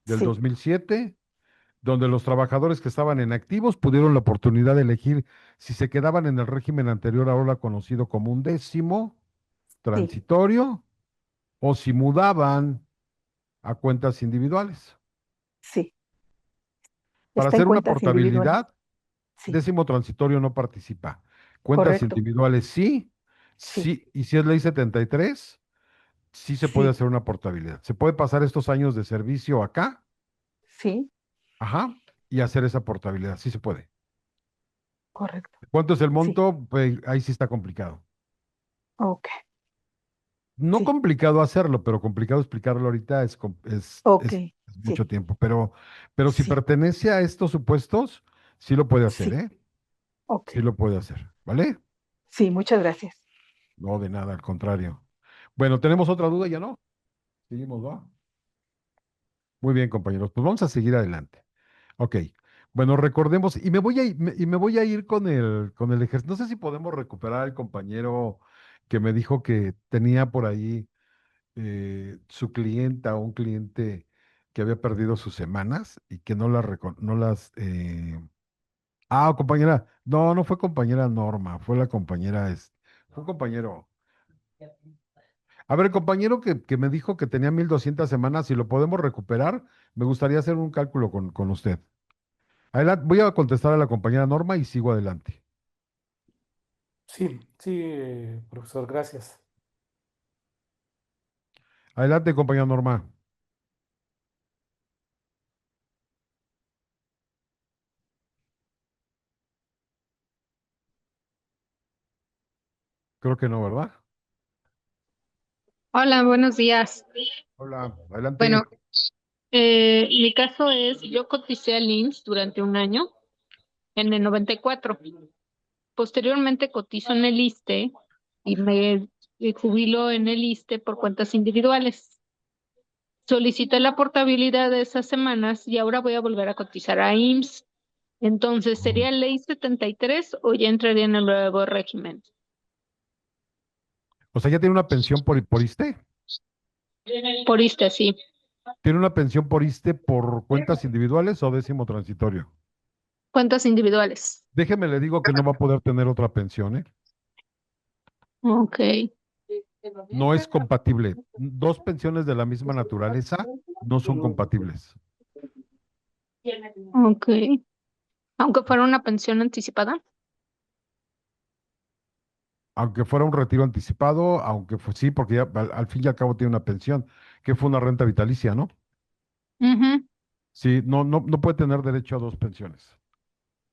del sí, 2007, donde los trabajadores que estaban en activos pudieron la oportunidad de elegir si se quedaban en el régimen anterior, ahora conocido como un décimo sí, transitorio, o si mudaban a cuentas individuales. sí. Para Está en hacer una cuentas individuales. portabilidad, Sí, décimo transitorio no participa. Cuentas correcto. individuales sí, Sí, sí, y si es ley 73, sí se puede sí, hacer una portabilidad. Se puede pasar estos años de servicio acá, sí, ajá, y hacer esa portabilidad, sí se puede. correcto. ¿Cuánto es el Sí, monto? Pues ahí sí está complicado. ok, No sí, complicado hacerlo, pero complicado explicarlo ahorita ok, es sí, mucho tiempo. Pero si sí, pertenece a estos supuestos, sí lo puede hacer, sí, ¿eh? ok, Sí lo puede hacer, ¿vale? Sí, muchas gracias. No, de nada, al contrario. Bueno, ¿tenemos otra duda? ¿Ya no? Seguimos, ¿va? Muy bien, compañeros, pues vamos a seguir adelante. Ok. Bueno, recordemos, y me voy a ir con el ejercicio. No sé si podemos recuperar al compañero que me dijo que tenía por ahí su clienta o un cliente que había perdido sus semanas y que no las... compañera, no, no fue compañera Norma, fue la compañera, fue un compañero. A ver, compañero que me dijo que tenía 1200 semanas, si lo podemos recuperar, me gustaría hacer un cálculo con usted. Adelante, voy a contestar a la compañera Norma y sigo adelante. Sí, sí, profesor, gracias. Adelante, compañera Norma. Creo que no, ¿verdad? Hola, buenos días. Hola, adelante. Bueno, mi caso es, yo coticé al IMSS durante un año en el 94. Posteriormente cotizo en el ISSSTE y me jubilo en el ISSSTE por cuentas individuales. Solicité la portabilidad de esas semanas y ahora voy a volver a cotizar a IMSS. Entonces, Mm. ¿sería ley 73 o ya entraría en el nuevo régimen? O sea, ya tiene una pensión por ISSSTE. Por ISSSTE, sí. ¿Tiene una pensión por ISSSTE por cuentas individuales o décimo transitorio? Cuentas individuales. Déjeme le digo que no va a poder tener otra pensión, ¿eh? Ok, No es compatible. Dos pensiones de la misma naturaleza no son compatibles. ok. Aunque fuera una pensión anticipada. Aunque fuera un retiro anticipado, aunque sí, porque ya al fin y al cabo tiene una pensión, que fue una renta vitalicia, ¿no? Ujú. Sí, no, no, no puede tener derecho a dos pensiones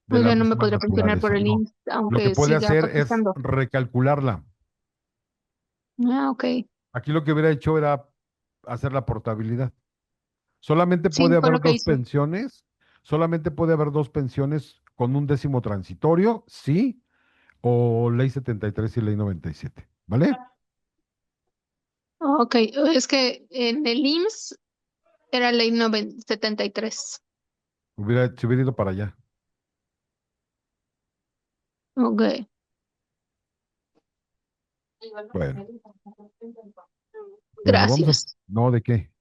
de Pues la ya no me misma podría pensionar por naturaleza, el no. IMSS, Lo que aunque puede siga hacer es cotizando. recalcularla. Ah, ok. Aquí lo que hubiera hecho era hacer la portabilidad. Solamente Sí, puede fue haber lo que dos hice. pensiones, solamente puede haber dos pensiones con un décimo transitorio, sí, o ley 73 y ley 97, ¿vale? Ok, es que en el IMSS era ley 73. Se hubiera ido para allá. Ok, Bueno, bueno, gracias. no, ¿de qué?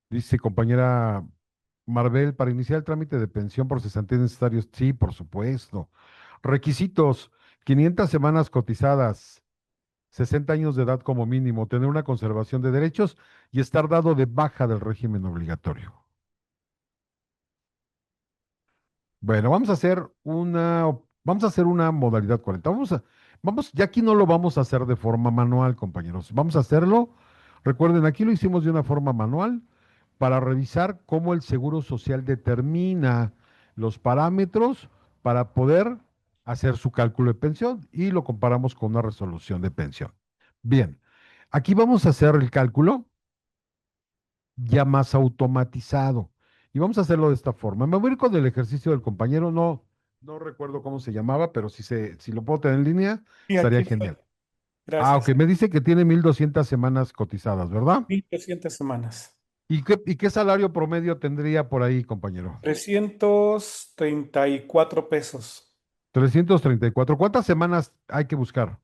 Dice compañera Marvel, para iniciar el trámite de pensión por cesantías necesarios, sí, por supuesto. Requisitos, 500 semanas cotizadas, 60 años de edad como mínimo, tener una conservación de derechos y estar dado de baja del régimen obligatorio. Bueno, vamos a hacer una modalidad 40. Ya aquí no lo vamos a hacer de forma manual, compañeros. Vamos a hacerlo. Recuerden, aquí lo hicimos de una forma manual para revisar cómo el Seguro Social determina los parámetros para poder hacer su cálculo de pensión y lo comparamos con una resolución de pensión. Bien, aquí vamos a hacer el cálculo ya más automatizado. Y vamos a hacerlo de esta forma. Me voy a ir con el ejercicio del compañero, no, no recuerdo cómo se llamaba, pero si lo puedo tener en línea, Y estaría aquí estoy. genial. Ok, Gracias. me dice que tiene 1200 semanas cotizadas, ¿verdad? 1.300 semanas. ¿Y qué salario promedio tendría por ahí, compañero? 334 pesos. 334. ¿Cuántas semanas hay que buscar?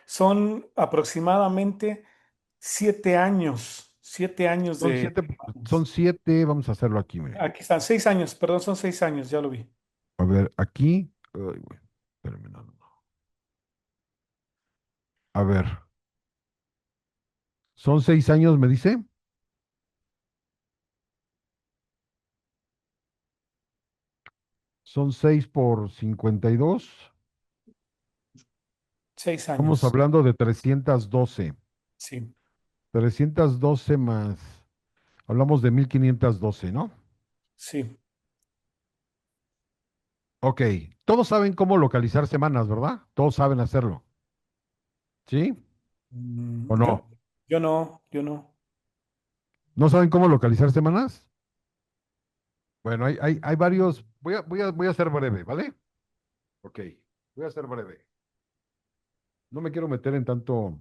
Son aproximadamente 7 años. 7 años Son de... siete, son siete, vamos a hacerlo aquí, mire. Aquí están, 6 años, perdón, son 6 años, ya lo vi. A ver, aquí, ay, güey, espérame, no, no, no. A ver, son 6 años, me dice. Son 6 por 52. Seis Estamos años, hablando de 312. sí, 312 más, hablamos de 1512, ¿no? sí. Ok, todos saben cómo localizar semanas, ¿verdad? Todos saben hacerlo, ¿sí? ¿O Yo, no? yo no, yo no. ¿No saben cómo localizar semanas? Bueno, hay varios, voy a ser breve, ¿vale? Ok, voy a ser breve. No me quiero meter en tanto,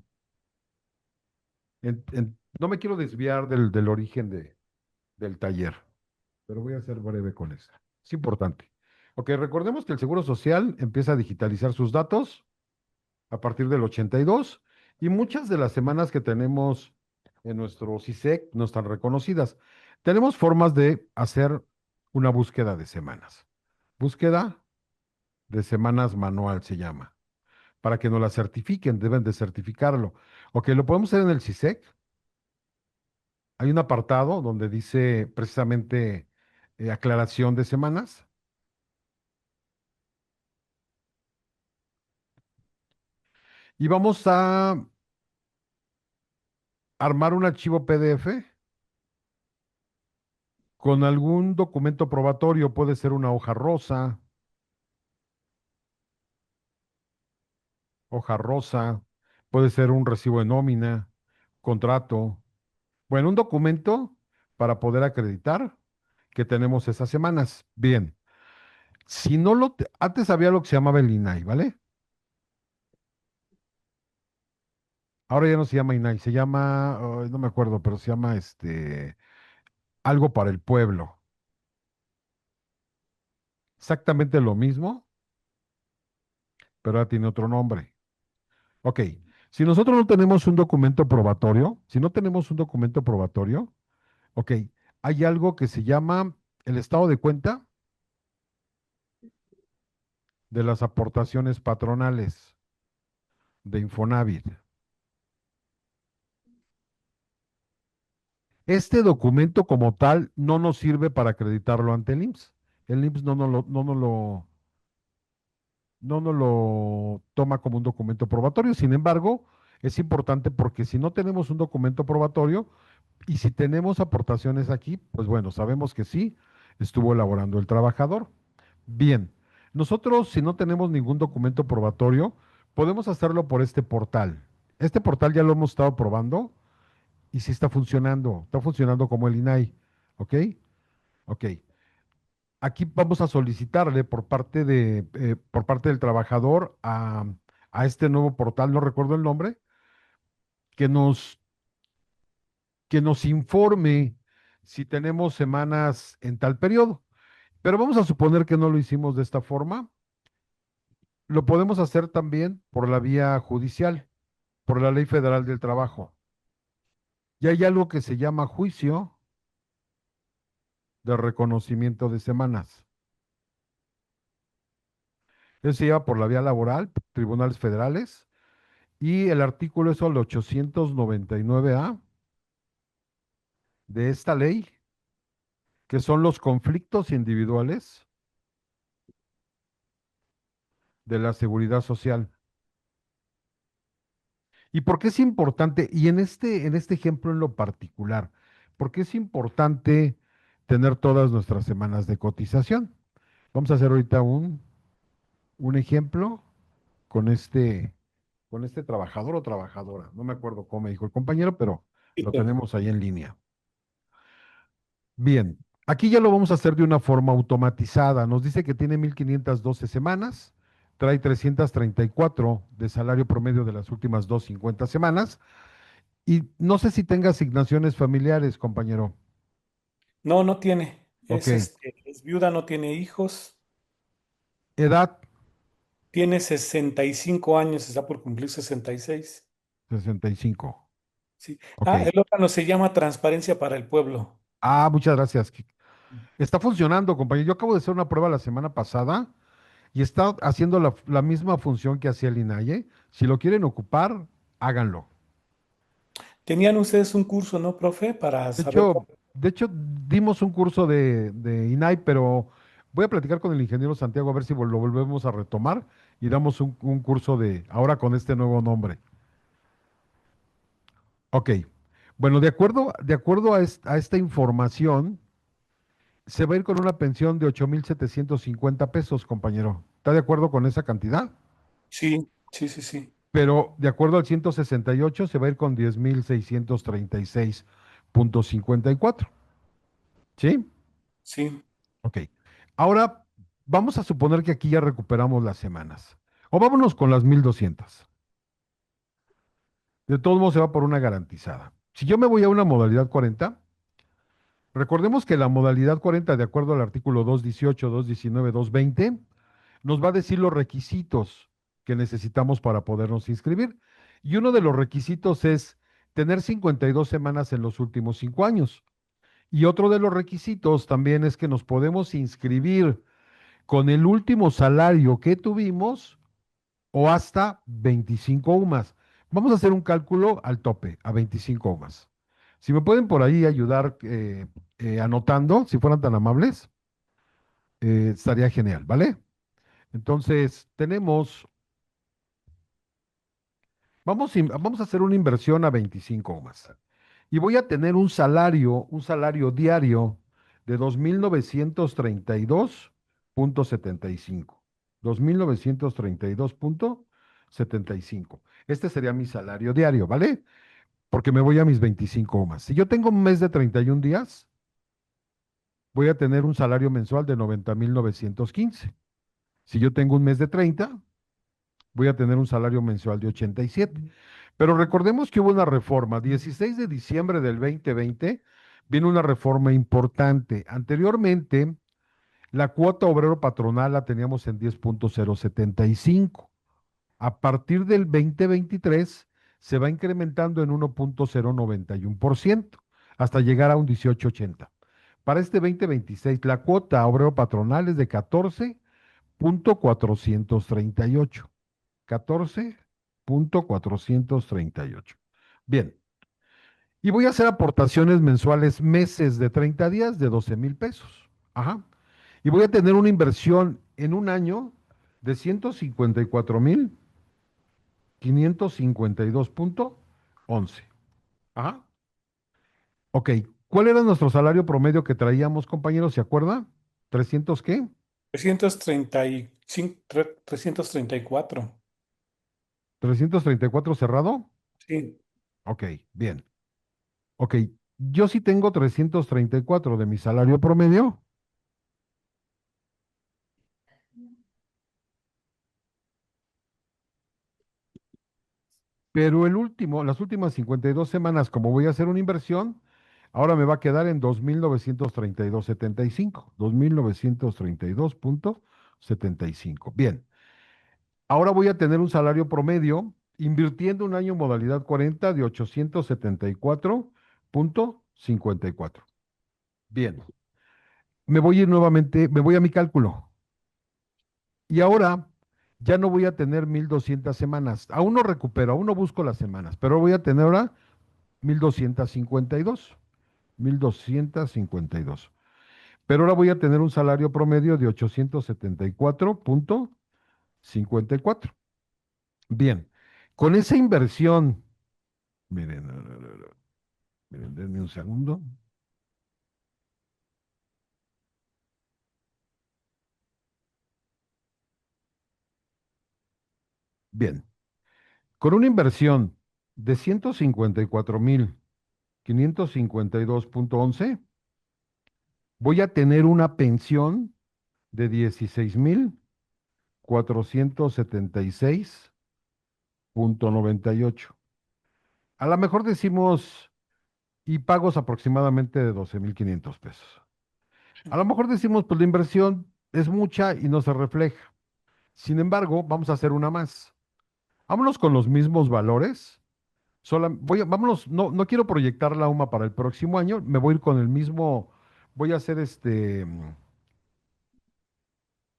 no me quiero desviar del origen del taller, pero voy a ser breve con esto. Es importante. Ok, recordemos que el Seguro Social empieza a digitalizar sus datos a partir del 82 y muchas de las semanas que tenemos en nuestro CISEC no están reconocidas. Tenemos formas de hacer una búsqueda de semanas. Búsqueda de semanas manual se llama. Para que nos la certifiquen, deben de certificarlo. Ok, lo podemos hacer en el CISEC. Hay un apartado donde dice precisamente aclaración de semanas. Y vamos a armar un archivo PDF con algún documento probatorio. Puede ser una hoja rosa, puede ser un recibo de nómina, contrato. Bueno, un documento para poder acreditar que tenemos esas semanas. Bien, si no antes había lo que se llamaba el INAI, ¿vale? Ahora ya no se llama INAI, se llama, ay, no me acuerdo, pero se llama algo para el pueblo. Exactamente lo mismo, pero ahora tiene otro nombre. Ok, si nosotros no tenemos un documento probatorio, si no tenemos un documento probatorio, ok, hay algo que se llama el estado de cuenta de las aportaciones patronales de Infonavit. Este documento como tal no nos sirve para acreditarlo ante el IMSS. El IMSS no nos lo toma como un documento probatorio. Sin embargo, es importante porque si no tenemos un documento probatorio y si tenemos aportaciones aquí, pues bueno, sabemos que sí estuvo elaborando el trabajador. Bien, nosotros si no tenemos ningún documento probatorio, podemos hacerlo por este portal. Este portal ya lo hemos estado probando y sí está funcionando como el INAI, ¿ok? Ok. Aquí vamos a solicitarle por parte del trabajador a este nuevo portal, no recuerdo el nombre, que nos, que nos informe si tenemos semanas en tal periodo. Pero vamos a suponer que no lo hicimos de esta forma. Lo podemos hacer también por la vía judicial, por la Ley Federal del Trabajo. Y hay algo que se llama juicio de reconocimiento de semanas. Eso se lleva por la vía laboral, tribunales federales, y el artículo es el 899A de esta ley, que son los conflictos individuales de la seguridad social. ¿Y por qué es importante? Y en este ejemplo en lo particular, ¿por qué es importante tener todas nuestras semanas de cotización? Vamos a hacer ahorita un ejemplo con este trabajador o trabajadora. No me acuerdo cómo me dijo el compañero, pero lo tenemos ahí en línea. Bien, aquí ya lo vamos a hacer de una forma automatizada. Nos dice que tiene 1512 semanas, trae 334 de salario promedio de las últimas 250 semanas. Y no sé si tenga asignaciones familiares, compañero. No, no tiene. Ok. Es viuda, no tiene hijos. Edad, Tiene 65 años, está por cumplir 66. 65. Sí. Ok. Ah, el órgano se llama Transparencia para el Pueblo. Ah, muchas gracias. Está funcionando, compañero. Yo acabo de hacer una prueba la semana pasada y está haciendo la misma función que hacía el INAIE. Si lo quieren ocupar, háganlo. Tenían ustedes un curso, ¿no, profe? Para De saber hecho, cómo. de hecho, dimos un curso de INAI, pero voy a platicar con el ingeniero Santiago a ver si lo volvemos a retomar y damos un curso ahora con este nuevo nombre. Ok. Bueno, de acuerdo a esta información, se va a ir con una pensión de 8,750 pesos, compañero. ¿Está de acuerdo con esa cantidad? Sí, sí, sí, sí. Pero de acuerdo al 168 se va a ir con 10,636,54. ¿Sí? Sí. Ok. Ahora Vamos a suponer que aquí ya recuperamos las semanas. O vámonos con las 1200. De todos modos se va por una garantizada. Si yo me voy a una modalidad 40, recordemos que la modalidad 40, de acuerdo al artículo 218, 219, 220, nos va a decir los requisitos que necesitamos para podernos inscribir. Y uno de los requisitos es tener 52 semanas en los últimos 5 años. Y otro de los requisitos también es que nos podemos inscribir con el último salario que tuvimos o hasta 25 UMAS. Vamos a hacer un cálculo al tope, a 25 UMAS. Si me pueden por ahí ayudar anotando, si fueran tan amables, estaría genial, ¿vale? Entonces, vamos a hacer una inversión a 25 UMAS. Y voy a tener un salario diario de 2.932.75. 2.932.75. Este sería mi salario diario, ¿vale? Porque me voy a mis 25 UMAS. Si yo tengo un mes de 31 días, voy a tener un salario mensual de 90.915. Si yo tengo un mes de 30, voy a tener un salario mensual de 87. Pero recordemos que hubo una reforma. 16 de diciembre del 2020 viene una reforma importante. Anteriormente, la cuota obrero patronal la teníamos en 10.075. A partir del 2023 se va incrementando en 1.091% hasta llegar a un 18.80. Para este 2026, la cuota obrero patronal es de 14.438. 14.438. Bien, y voy a hacer aportaciones mensuales meses de 30 días de 12,000 pesos. Ajá. Y voy a tener una inversión en un año de 154,552.11. Ajá. Ok, ¿cuál era nuestro salario promedio que traíamos, compañeros? ¿Se acuerda? ¿300 qué? 335, 334. ¿334 cerrado? Sí. Ok, bien. Ok, yo sí tengo 334 de mi salario promedio, pero las últimas 52 semanas, como voy a hacer una inversión, ahora me va a quedar en 2.932.75. 2.932.75. Bien, ahora voy a tener un salario promedio, invirtiendo un año modalidad 40 de 874.54. Bien, me voy a ir nuevamente, me voy a mi cálculo. Y ahora ya no voy a tener 1.200 semanas. Aún no recupero, aún no busco las semanas, pero voy a tener ahora 1.252. 1.252. Pero ahora voy a tener un salario promedio de 874.54. Bien, con esa inversión, miren, miren, denme un segundo. Bien, con una inversión de 154.552.11, voy a tener una pensión de 16.476.98. A lo mejor decimos, y pagos aproximadamente de 12,500 pesos. A lo mejor decimos, pues la inversión es mucha y no se refleja. Sin embargo, vamos a hacer una más. Vámonos con los mismos valores. Vámonos, no, no quiero proyectar la UMA para el próximo año, me voy a ir con el mismo, voy a hacer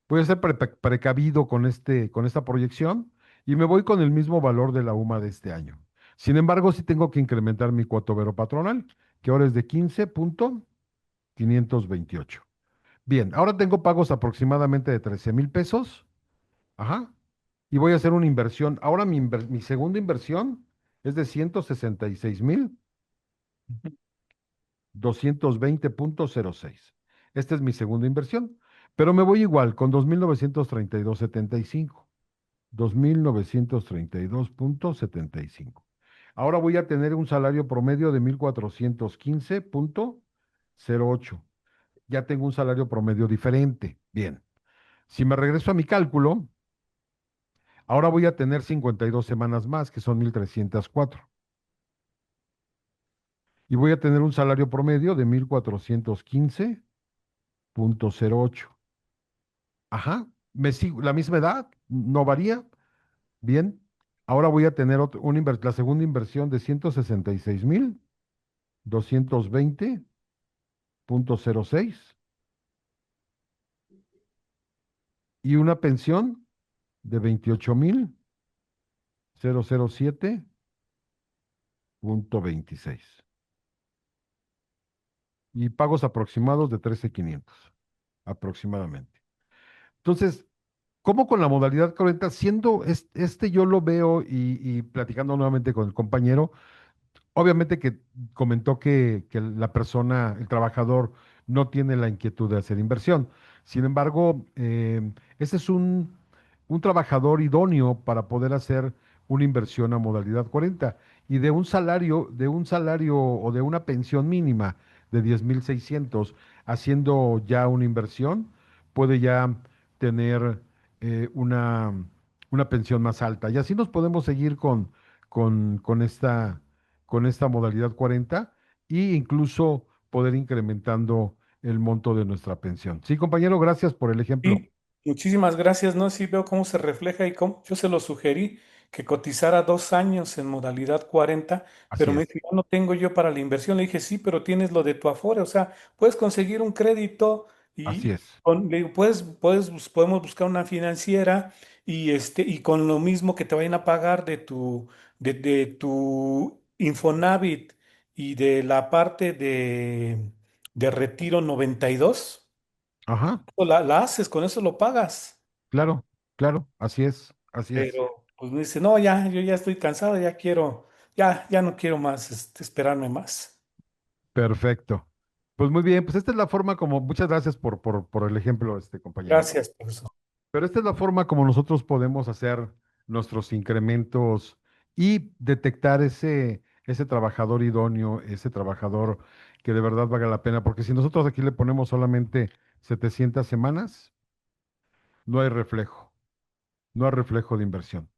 voy a ser precavido con esta proyección y me voy con el mismo valor de la UMA de este año. Sin embargo, sí tengo que incrementar mi cuota vero patronal, que ahora es de 15.528. Bien, ahora tengo pagos aproximadamente de 13,000 pesos. Ajá. Y voy a hacer una inversión. Ahora mi segunda inversión es de 166,220.06. Esta es mi segunda inversión. Pero me voy igual, con 2.932.75. 2.932.75. Ahora voy a tener un salario promedio de 1.415.08. Ya tengo un salario promedio diferente. Bien. Si me regreso a mi cálculo, ahora voy a tener 52 semanas más, que son 1,304. Y voy a tener un salario promedio de 1,415,08. Ajá, me sigo, la misma edad, no varía. Bien, ahora voy a tener la segunda inversión de 166,220,06 y una pensión de 28,007,26 y pagos aproximados de 13,500 aproximadamente. Entonces, ¿cómo con la modalidad 40? Siendo yo lo veo y platicando nuevamente con el compañero, obviamente que comentó que la persona, el trabajador, no tiene la inquietud de hacer inversión. Sin embargo, ese es un trabajador idóneo para poder hacer una inversión a modalidad 40 y de un salario o de una pensión mínima de 10,600, haciendo ya una inversión, puede ya tener una pensión más alta. Y así nos podemos seguir con esta modalidad 40 e incluso poder incrementando el monto de nuestra pensión. Sí, compañero, gracias por el ejemplo. Sí, muchísimas gracias, ¿no? Sí veo cómo se refleja y cómo yo se lo sugerí que cotizara 2 años en modalidad 40, Así pero me es, dice, "Ya no tengo yo para la inversión". Le dije, sí, pero tienes lo de tu Afore, o sea, puedes conseguir un crédito así y es. le digo, podemos buscar una financiera y con lo mismo que te vayan a pagar de tu Infonavit y de la parte de Retiro 92. Ajá, La haces, con eso lo pagas. claro, claro, así es, así es. Pero pues me dice, no, ya, yo ya estoy cansado, ya no quiero más, esperarme más. Perfecto. Pues muy bien, pues esta es la forma como, muchas gracias por el ejemplo, compañero. Gracias, profesor. Pero esta es la forma como nosotros podemos hacer nuestros incrementos y detectar ese trabajador idóneo, ese trabajador que de verdad valga la pena, porque si nosotros aquí le ponemos solamente 700 semanas, no hay reflejo, no hay reflejo de inversión.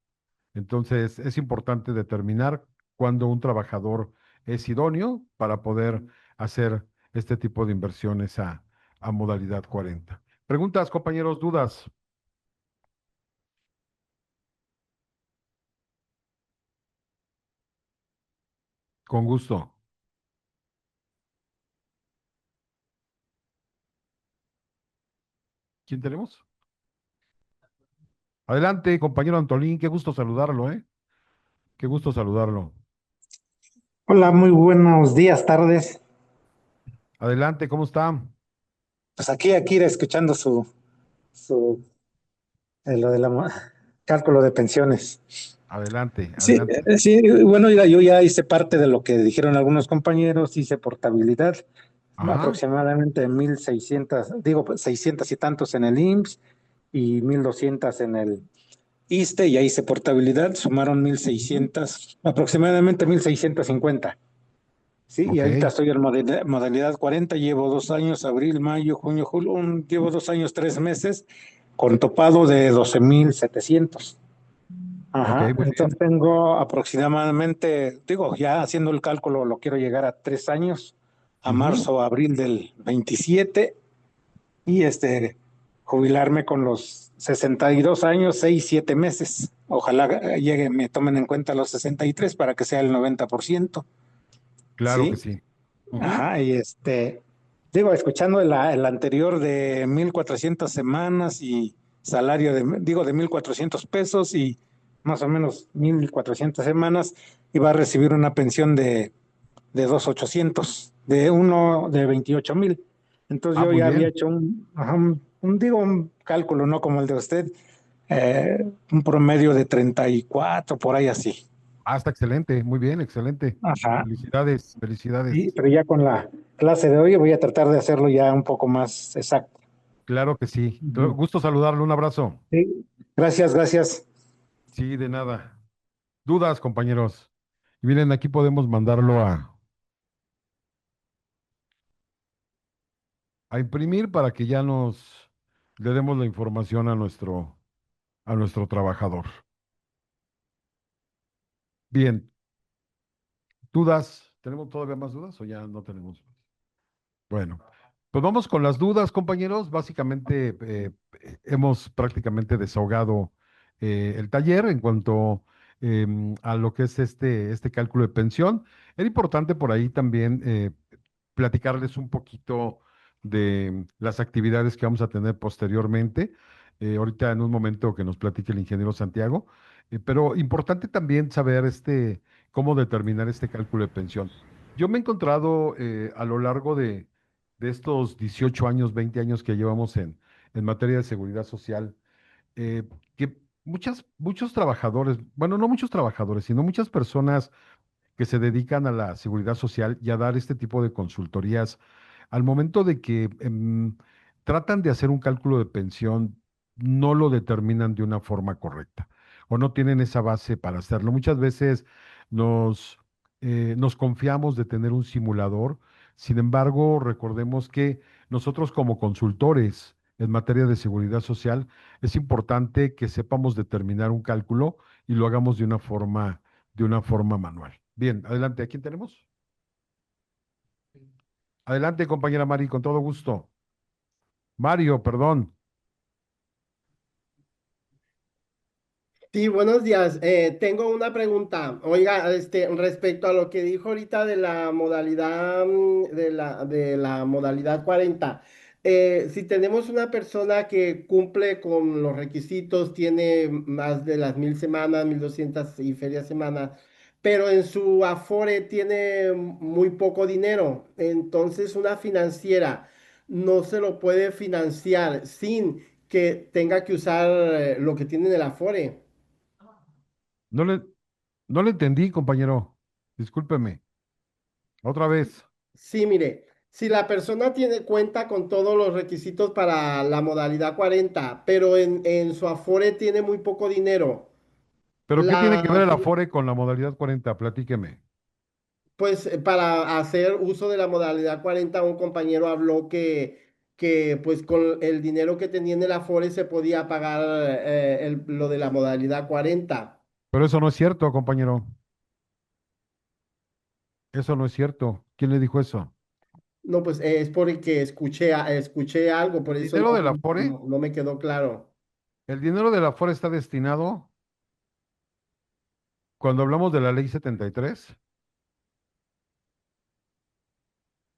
Entonces, es importante determinar cuándo un trabajador es idóneo para poder hacer este tipo de inversiones a modalidad 40. Preguntas, compañeros, dudas. Con gusto. ¿Quién tenemos? Adelante, compañero Antolín, qué gusto saludarlo, ¿eh? Qué gusto saludarlo. Hola, muy buenos días, tardes. Adelante, ¿cómo está? Pues aquí era escuchando su lo de cálculo de pensiones. Adelante, Sí, adelante. sí, bueno, mira, yo ya hice parte de lo que dijeron algunos compañeros, hice portabilidad, Ajá, aproximadamente 1,600, digo, pues, 600 y tantos en el IMSS y 1,200 en el ISSSTE, ya hice portabilidad, sumaron mil ujú, seiscientos, aproximadamente 1,650. Sí, y ok, ahorita estoy en modalidad 40, llevo 2 años, abril, mayo, junio, julio, llevo 2 años, 3 meses, con topado de 12,700. ok, Ajá, muy entonces bien. tengo aproximadamente, digo, ya haciendo el cálculo, lo quiero llegar a 3 años, a Ujú, marzo, abril del 27, y jubilarme con los 62 años, 6, 7 meses. Ojalá llegue, me tomen en cuenta los 63 para que sea el 90%. claro que ¿Sí? sí. Ujú, Ajá, y digo, escuchando el anterior de 1,400 semanas y salario de 1,400 pesos y más o menos 1,400 semanas, iba a recibir una pensión de 2,800, de 28,000. Entonces ah, yo muy ya había bien. hecho ajá, digo, un cálculo, no como el de usted, un promedio de 34 por ahí así. Ah, está excelente, muy bien, excelente. Ajá. Felicidades, Sí, felicidades. pero ya con la clase de hoy voy a tratar de hacerlo ya un poco más exacto. Claro que sí. Ujú. Gusto saludarlo, un abrazo. Sí, gracias, gracias. Sí, de nada. Dudas, compañeros. Y miren, aquí podemos mandarlo a imprimir para que ya le demos la información a nuestro trabajador. Bien, ¿dudas? ¿Tenemos todavía más dudas o ya no tenemos? Bueno, pues vamos con las dudas, compañeros. Básicamente hemos prácticamente desahogado el taller en cuanto a lo que es este cálculo de pensión. Era importante por ahí también platicarles un poquito de las actividades que vamos a tener posteriormente. Ahorita en un momento que nos platique el ingeniero Santiago, pero importante también saber cómo determinar este cálculo de pensión. Yo me he encontrado a lo largo de estos 18 años, 20 años que llevamos en materia de seguridad social, eh, que muchos trabajadores, bueno, no muchos trabajadores, sino muchas personas que se dedican a la seguridad social y a dar este tipo de consultorías, al momento de que tratan de hacer un cálculo de pensión, no lo determinan de una forma correcta o no tienen esa base para hacerlo. Muchas veces nos, nos confiamos de tener un simulador, sin embargo, recordemos que nosotros como consultores en materia de seguridad social, es importante que sepamos determinar un cálculo y lo hagamos de una forma manual. Bien, adelante. ¿A quién tenemos? Adelante, compañera Mari, con todo gusto. Mario, perdón. Sí, buenos días. Tengo una pregunta. Oiga, respecto a lo que dijo ahorita de la modalidad, de la modalidad 40, si tenemos una persona que cumple con los requisitos, tiene más de las 1.000 semanas, 1.200 y feria semanas, pero en su Afore tiene muy poco dinero, entonces una financiera no se lo puede financiar sin que tenga que usar lo que tiene en el Afore. No le, no le entendí, compañero. Discúlpeme. Otra vez. Sí, mire, si la persona tiene cuenta con todos los requisitos para la modalidad 40, pero en su Afore tiene muy poco dinero, ¿Pero qué tiene que ver la, el fi- Afore con la modalidad 40? Platíqueme. pues para hacer uso de la modalidad 40, un compañero habló que pues con el dinero que tenía en el Afore se podía pagar lo de la modalidad 40. Pero eso no es cierto, compañero. Eso no es cierto. ¿Quién le dijo eso? No, pues es porque escuché algo, por El eso dinero del Afore, no me quedó claro. el dinero del Afore está destinado, cuando hablamos de la ley 73,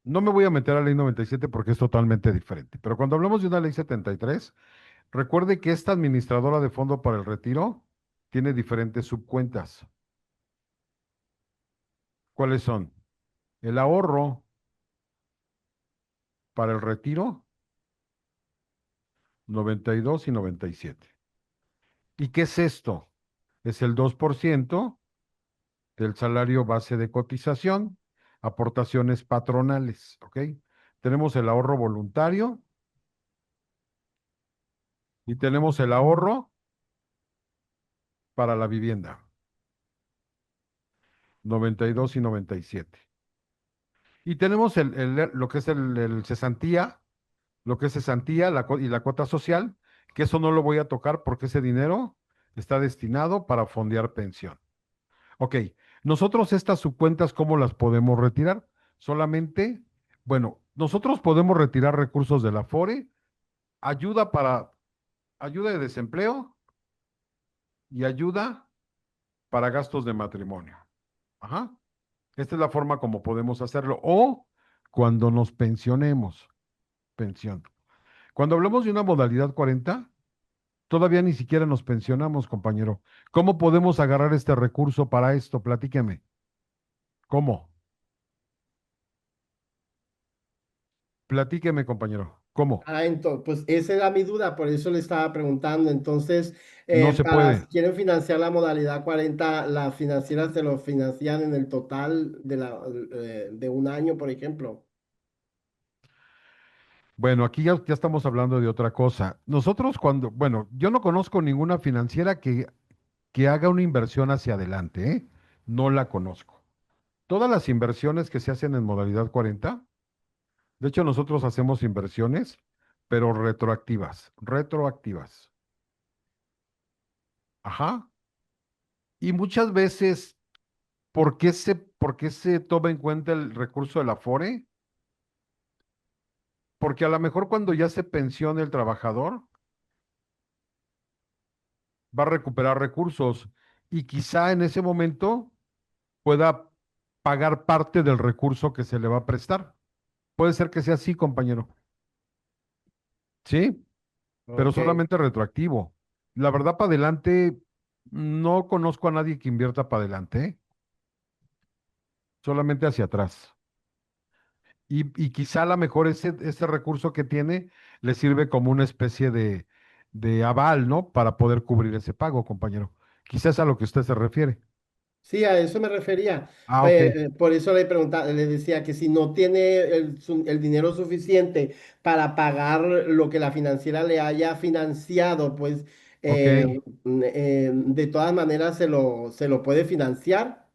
no me voy a meter a la ley 97 porque es totalmente diferente, pero cuando hablamos de una ley 73, recuerde que esta administradora de fondo para el retiro tiene diferentes subcuentas. ¿Cuáles son? El ahorro para el retiro, 92 y 97. ¿Y qué es esto? Es el 2% del salario base de cotización, aportaciones patronales, ¿ok? Tenemos el ahorro voluntario y tenemos el ahorro para la vivienda, 92 y 97. Y tenemos lo que es el cesantía, lo que es cesantía y la cuota social, que eso no lo voy a tocar porque ese dinero está destinado para fondear pensión. Ok, nosotros estas subcuentas, ¿cómo las podemos retirar? Solamente, bueno, nosotros podemos retirar recursos de la FORE, ayuda para, ayuda de desempleo y ayuda para gastos de matrimonio. Ajá. Esta es la forma como podemos hacerlo. O cuando nos pensionemos, pensión. Cuando hablamos de una modalidad 40, todavía ni siquiera nos pensionamos, compañero. ¿Cómo podemos agarrar este recurso para esto? Platíqueme. ¿Cómo? Platíqueme, compañero. ¿Cómo? Ah, entonces, pues esa era mi duda, por eso le estaba preguntando. Entonces, No se para puede. si quieren financiar la modalidad 40, las financieras se lo financian en el total de un año, por ejemplo. Bueno, aquí ya estamos hablando de otra cosa. Nosotros cuando, bueno, yo no conozco ninguna financiera que haga una inversión hacia adelante, ¿eh? No la conozco. Todas las inversiones que se hacen en modalidad 40, de hecho nosotros hacemos inversiones pero retroactivas, retroactivas. Ajá. Y muchas veces, por qué se toma en cuenta el recurso del Afore? Porque a lo mejor cuando ya se pensione el trabajador, va a recuperar recursos y quizá en ese momento pueda pagar parte del recurso que se le va a prestar. Puede ser que sea así, compañero. Sí, pero Ok. solamente retroactivo. La verdad, para adelante, no conozco a nadie que invierta para adelante, ¿eh? Solamente hacia atrás. Y quizá a lo mejor ese recurso que tiene le sirve como una especie de aval, ¿no? Para poder cubrir ese pago, compañero. Quizás a lo que usted se refiere. Sí, a eso me refería. Ah, ok, Por eso le preguntaba, le decía que si no tiene el dinero suficiente para pagar lo que la financiera le haya financiado, pues ok. de todas maneras se lo puede financiar.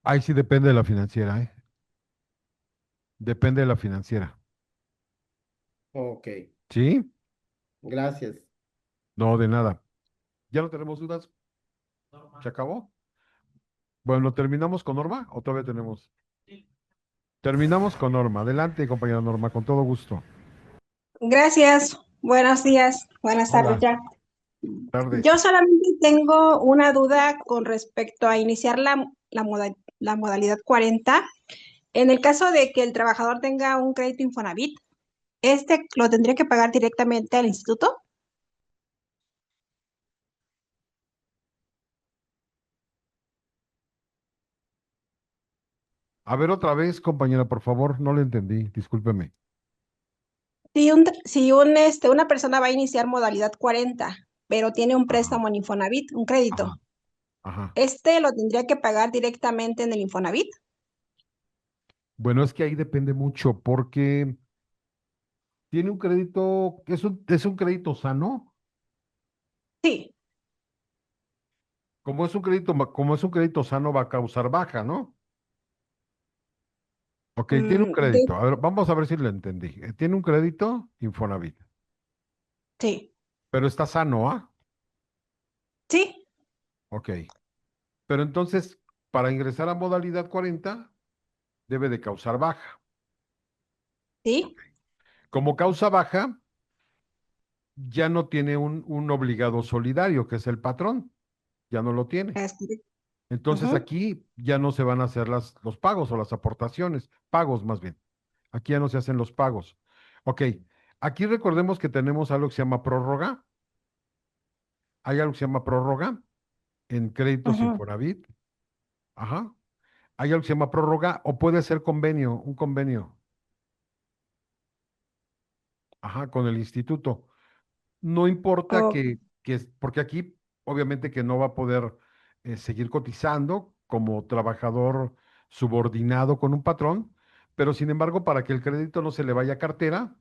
Ahí sí depende de la financiera, ¿eh? Depende de la financiera. Ok, ¿Sí? gracias. No, de nada. ¿Ya no tenemos dudas? ¿Se acabó? Bueno, ¿terminamos con Norma o todavía tenemos? Terminamos con Norma. Adelante, compañera Norma, con todo gusto. Gracias, buenos días, buenas tardes Hola, ya. tardes. Yo solamente tengo una duda con respecto a iniciar la modalidad 40. En el caso de que el trabajador tenga un crédito Infonavit, ¿este lo tendría que pagar directamente al instituto? A ver otra vez, compañera, por favor, no le entendí, discúlpeme. Si una persona va a iniciar modalidad 40, pero tiene un Ajá, préstamo en Infonavit, un ajá, crédito, ajá. ¿este lo tendría que pagar directamente en el Infonavit? Bueno, es que ahí depende mucho porque tiene un crédito, es un crédito sano. Sí. Como es un crédito, como es un crédito sano, va a causar baja, ¿no? Ok, tiene un mm, de- crédito. A ver, vamos a ver si lo entendí. Tiene un crédito Infonavit, sí, pero está sano, ¿ah? sí, Ok. Pero entonces, para ingresar a modalidad 40, debe de causar baja. Ok. sí. Como causa baja, ya no tiene un obligado solidario, que es el patrón. Ya no lo tiene. es correcto. Entonces Ujú. aquí ya no se van a hacer los pagos o las aportaciones, pagos más bien. Aquí ya no se hacen los pagos. Ok, aquí recordemos que tenemos algo que se llama prórroga. Hay algo que se llama prórroga en créditos Ujú. Infonavit. Ajá. Hay algo que se llama prórroga o puede ser convenio, un convenio. Ajá, con el instituto. No importa Oh, porque aquí obviamente que no va a poder seguir cotizando como trabajador subordinado con un patrón, pero sin embargo, para que el crédito no se le vaya a cartera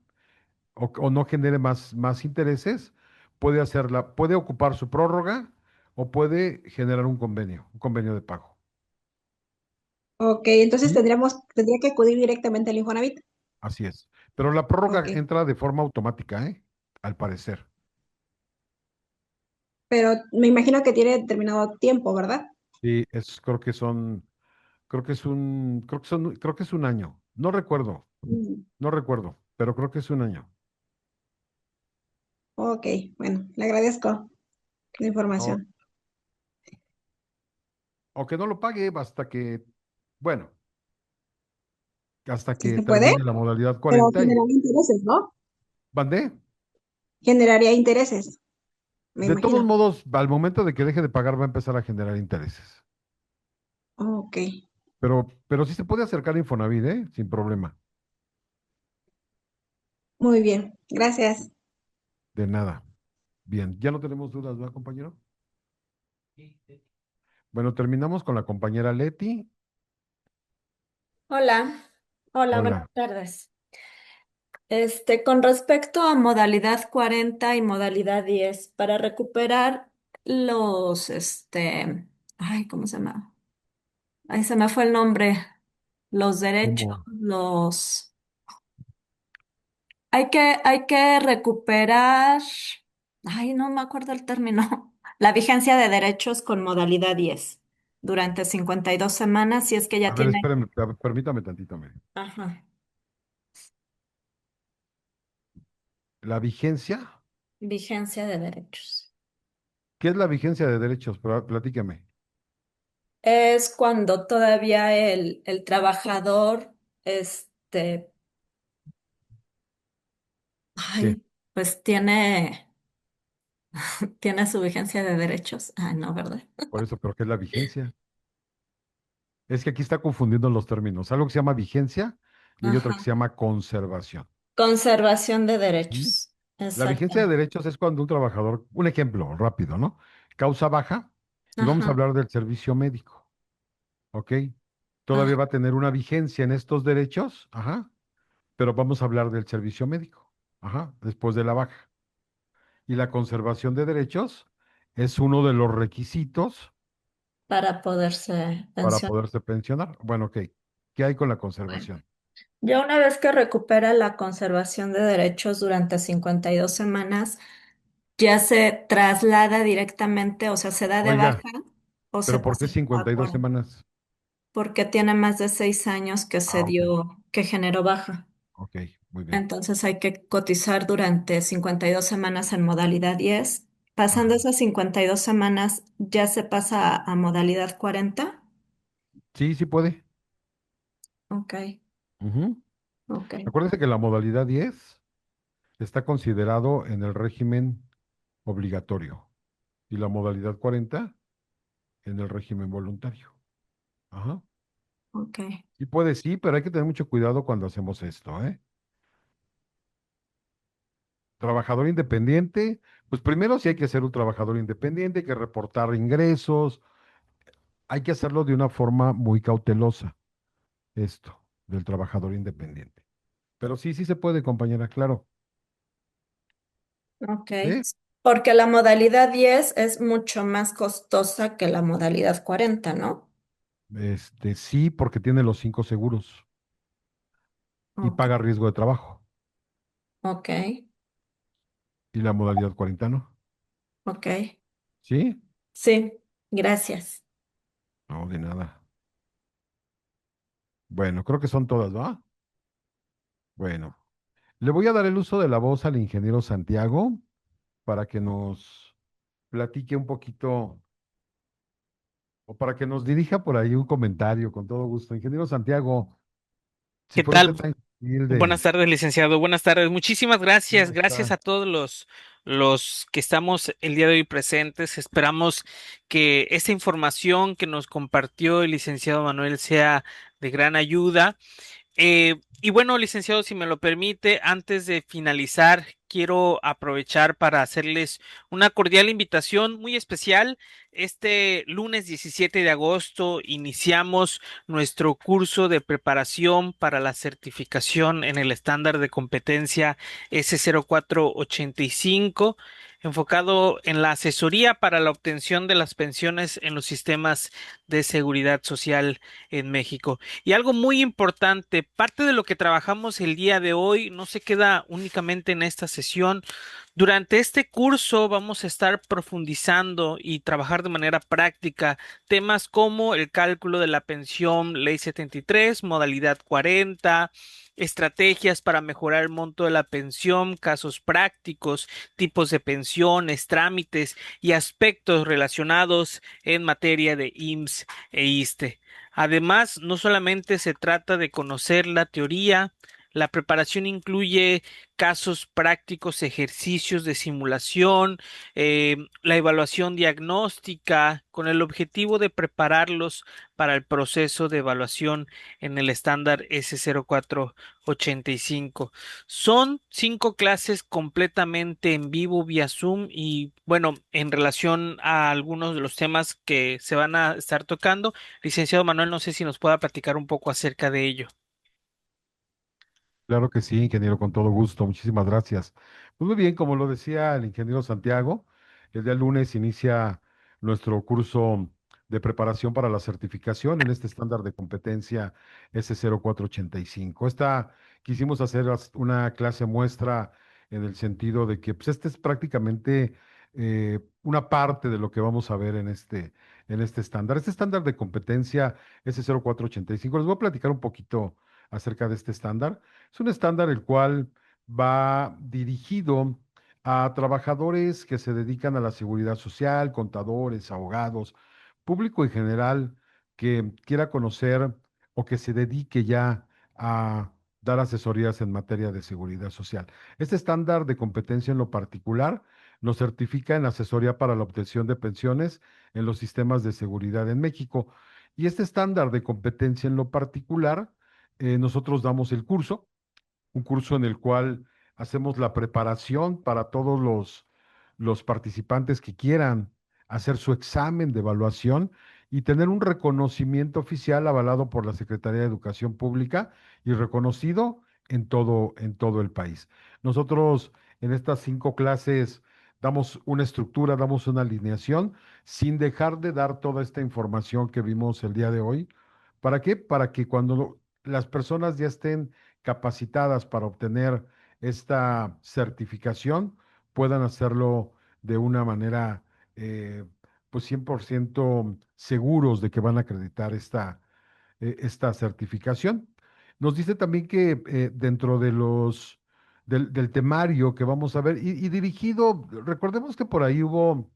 o no genere más intereses, puede ocupar su prórroga o puede generar un convenio de pago. ok, entonces ¿Sí? tendría que acudir directamente al Infonavit. Así es. Pero la prórroga Ok, entra de forma automática, ¿eh? Al parecer. pero me imagino que tiene determinado tiempo, ¿verdad? Sí, creo que es un año. No recuerdo, Mm, no recuerdo, pero creo que es un año. ok, bueno, le agradezco la No, información. o que no lo pague bueno, hasta Si que se puede, termine la modalidad pero 40 y generaría intereses, ¿no? mandé. Generaría intereses, me De todos imagino. modos, al momento de que deje de pagar va a empezar a generar intereses. Ok, Pero sí se puede acercar a Infonavit, ¿eh? Sin problema. muy bien, gracias. De nada. Bien, ya no tenemos dudas, ¿verdad, compañero? Bueno, terminamos con la compañera Leti. Hola, hola, buenas Hola. tardes. Con respecto a modalidad 40 y modalidad 10, para recuperar ay, ¿cómo se llama? Ay, se me fue el nombre, los derechos, ¿Cómo? Hay que recuperar, ay, no me acuerdo el término, la vigencia de derechos con modalidad 10 durante 52 semanas, si es que A ya ver, tiene, espérame, permítame tantito, mire. ajá, La vigencia, vigencia de derechos. ¿qué es la vigencia de derechos? Platíqueme. Es cuando todavía el trabajador, este, ¿Qué? ay, pues tiene su vigencia de derechos. Ay, no, ¿verdad? Por eso, ¿pero qué es la vigencia? Es que aquí está confundiendo los términos. Algo que se llama vigencia y hay otra que Ajá. se llama conservación. Conservación de ¿Sí? derechos. La vigencia de Exactamente. derechos es cuando un trabajador, un ejemplo rápido, ¿no? Causa baja y vamos a Ajá. hablar del servicio médico, ¿ok? Todavía Ajá. va a tener una vigencia en estos derechos, ajá, pero vamos a hablar del servicio médico, ajá, después de la baja. Y la conservación de derechos es uno de los requisitos Para poderse para pensionar. poderse pensionar. Bueno, ok. ¿Qué hay con la Bueno, conservación? ya una vez que recupera la conservación de derechos durante 52 semanas, ya se traslada directamente, o sea, se da de baja Oiga, o se ¿pero por qué pasa a 52 40, semanas? porque tiene más de 6 años que se Ah, ok, dio, que generó baja. ok, muy bien. Entonces hay que cotizar durante 52 semanas en modalidad 10. Pasando Ajá. esas 52 semanas, ya se pasa a modalidad 40. Sí, sí puede. Ok, Ujú. ok, Acuérdense que la modalidad 10 está considerado en el régimen obligatorio y la modalidad 40 en el régimen voluntario. Ajá. ok, Sí puede, sí, pero hay que tener mucho cuidado cuando hacemos esto, ¿eh? Trabajador independiente, pues primero sí hay que ser un trabajador independiente, hay que reportar ingresos, hay que hacerlo de una forma muy cautelosa, esto, del trabajador independiente. Pero sí, sí se puede, compañera, claro. ok. ¿Sí? Porque la modalidad 10 es mucho más costosa que la modalidad 40, ¿no? Sí, porque tiene los 5 seguros y Ok, paga riesgo de trabajo. ok, Y la modalidad 40 no. ok. ¿Sí? Sí, gracias. No, de nada. Bueno, creo que son todas, ¿va? Bueno, le voy a dar el uso de la voz al ingeniero Santiago para que nos platique un poquito o para que nos dirija por ahí un comentario, con todo gusto. Ingeniero Santiago, si ¿Qué fuera usted tal? tan gentil Buenas de... tardes, licenciado. Buenas tardes. Muchísimas gracias. ¿Cómo Gracias está? a todos los que estamos el día de hoy presentes. Esperamos que esta información que nos compartió el licenciado Manuel sea de gran ayuda. Y bueno, licenciado, si me lo permite, antes de finalizar, quiero aprovechar para hacerles una cordial invitación muy especial. Este lunes 17 de agosto iniciamos nuestro curso de preparación para la certificación en el estándar de competencia S0485, enfocado en la asesoría para la obtención de las pensiones en los sistemas de seguridad social en México. Y algo muy importante, parte de lo que trabajamos el día de hoy no se queda únicamente en esta sesión. Durante este curso vamos a estar profundizando y trabajar de manera práctica temas como el cálculo de la pensión, ley 73, modalidad 40, estrategias para mejorar el monto de la pensión, casos prácticos, tipos de pensiones, trámites y aspectos relacionados en materia de IMSS e ISSSTE. Además, no solamente se trata de conocer la teoría, la preparación incluye casos prácticos, ejercicios de simulación, la evaluación diagnóstica, con el objetivo de prepararlos para el proceso de evaluación en el estándar S0485. Son 5 clases completamente en vivo vía Zoom y bueno, en relación a algunos de los temas que se van a estar tocando, licenciado Manuel, no sé si nos pueda platicar un poco acerca de ello. Claro que sí, ingeniero, con todo gusto. Muchísimas gracias. Pues muy bien, como lo decía el ingeniero Santiago, el día lunes inicia nuestro curso de preparación para la certificación en este estándar de competencia S0485. Quisimos hacer una clase muestra en el sentido de que pues, este es prácticamente una parte de lo que vamos a ver en este estándar. Este estándar de competencia S0485, les voy a platicar un poquito acerca de este estándar. Es un estándar el cual va dirigido a trabajadores que se dedican a la seguridad social, contadores, abogados, público en general que quiera conocer o que se dedique ya a dar asesorías en materia de seguridad social. Este estándar de competencia en lo particular nos certifica en asesoría para la obtención de pensiones en los sistemas de seguridad en México. Y este estándar de competencia en lo particular, nosotros damos el curso, un curso en el cual hacemos la preparación para todos los participantes que quieran hacer su examen de evaluación y tener un reconocimiento oficial avalado por la Secretaría de Educación Pública y reconocido en todo el país. Nosotros en estas 5 clases damos una estructura, damos una alineación, sin dejar de dar toda esta información que vimos el día de hoy. ¿Para qué? Para que cuando las personas ya estén capacitadas para obtener esta certificación puedan hacerlo de una manera pues 100% seguros de que van a acreditar esta certificación. Nos dice también que dentro de del temario que vamos a ver y dirigido, recordemos que por ahí hubo,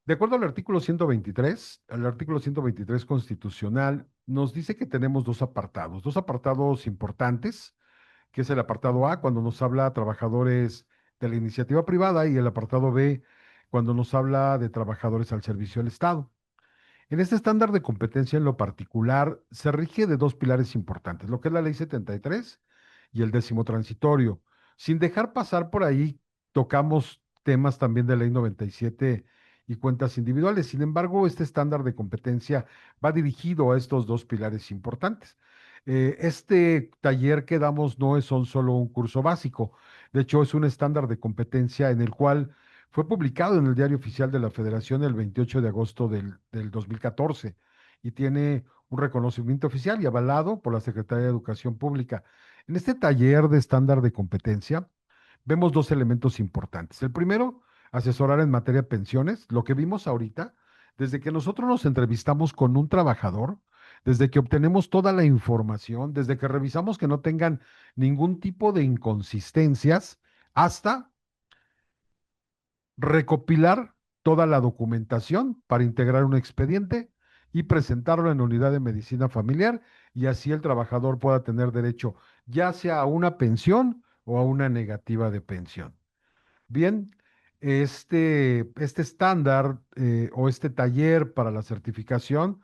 de acuerdo al artículo 123 constitucional, nos dice que tenemos dos apartados importantes, que es el apartado A, cuando nos habla a trabajadores de la iniciativa privada, y el apartado B, cuando nos habla de trabajadores al servicio del Estado. En este estándar de competencia en lo particular se rige de 2 pilares importantes, lo que es la ley 73 y el 10º transitorio. Sin dejar pasar por ahí, tocamos temas también de ley 97 y cuentas individuales. Sin embargo, este estándar de competencia va dirigido a estos 2 pilares importantes. Este taller que damos no son solo un curso básico, de hecho es un estándar de competencia en el cual fue publicado en el Diario Oficial de la Federación el 28 de agosto del 2014 y tiene un reconocimiento oficial y avalado por la Secretaría de Educación Pública. En este taller de estándar de competencia vemos 2 elementos importantes. El primero, asesorar en materia de pensiones, lo que vimos ahorita, desde que nosotros nos entrevistamos con un trabajador, desde que obtenemos toda la información, desde que revisamos que no tengan ningún tipo de inconsistencias, hasta recopilar toda la documentación para integrar un expediente y presentarlo en la unidad de medicina familiar y así el trabajador pueda tener derecho ya sea a una pensión o a una negativa de pensión. Bien, este estándar o este taller para la certificación,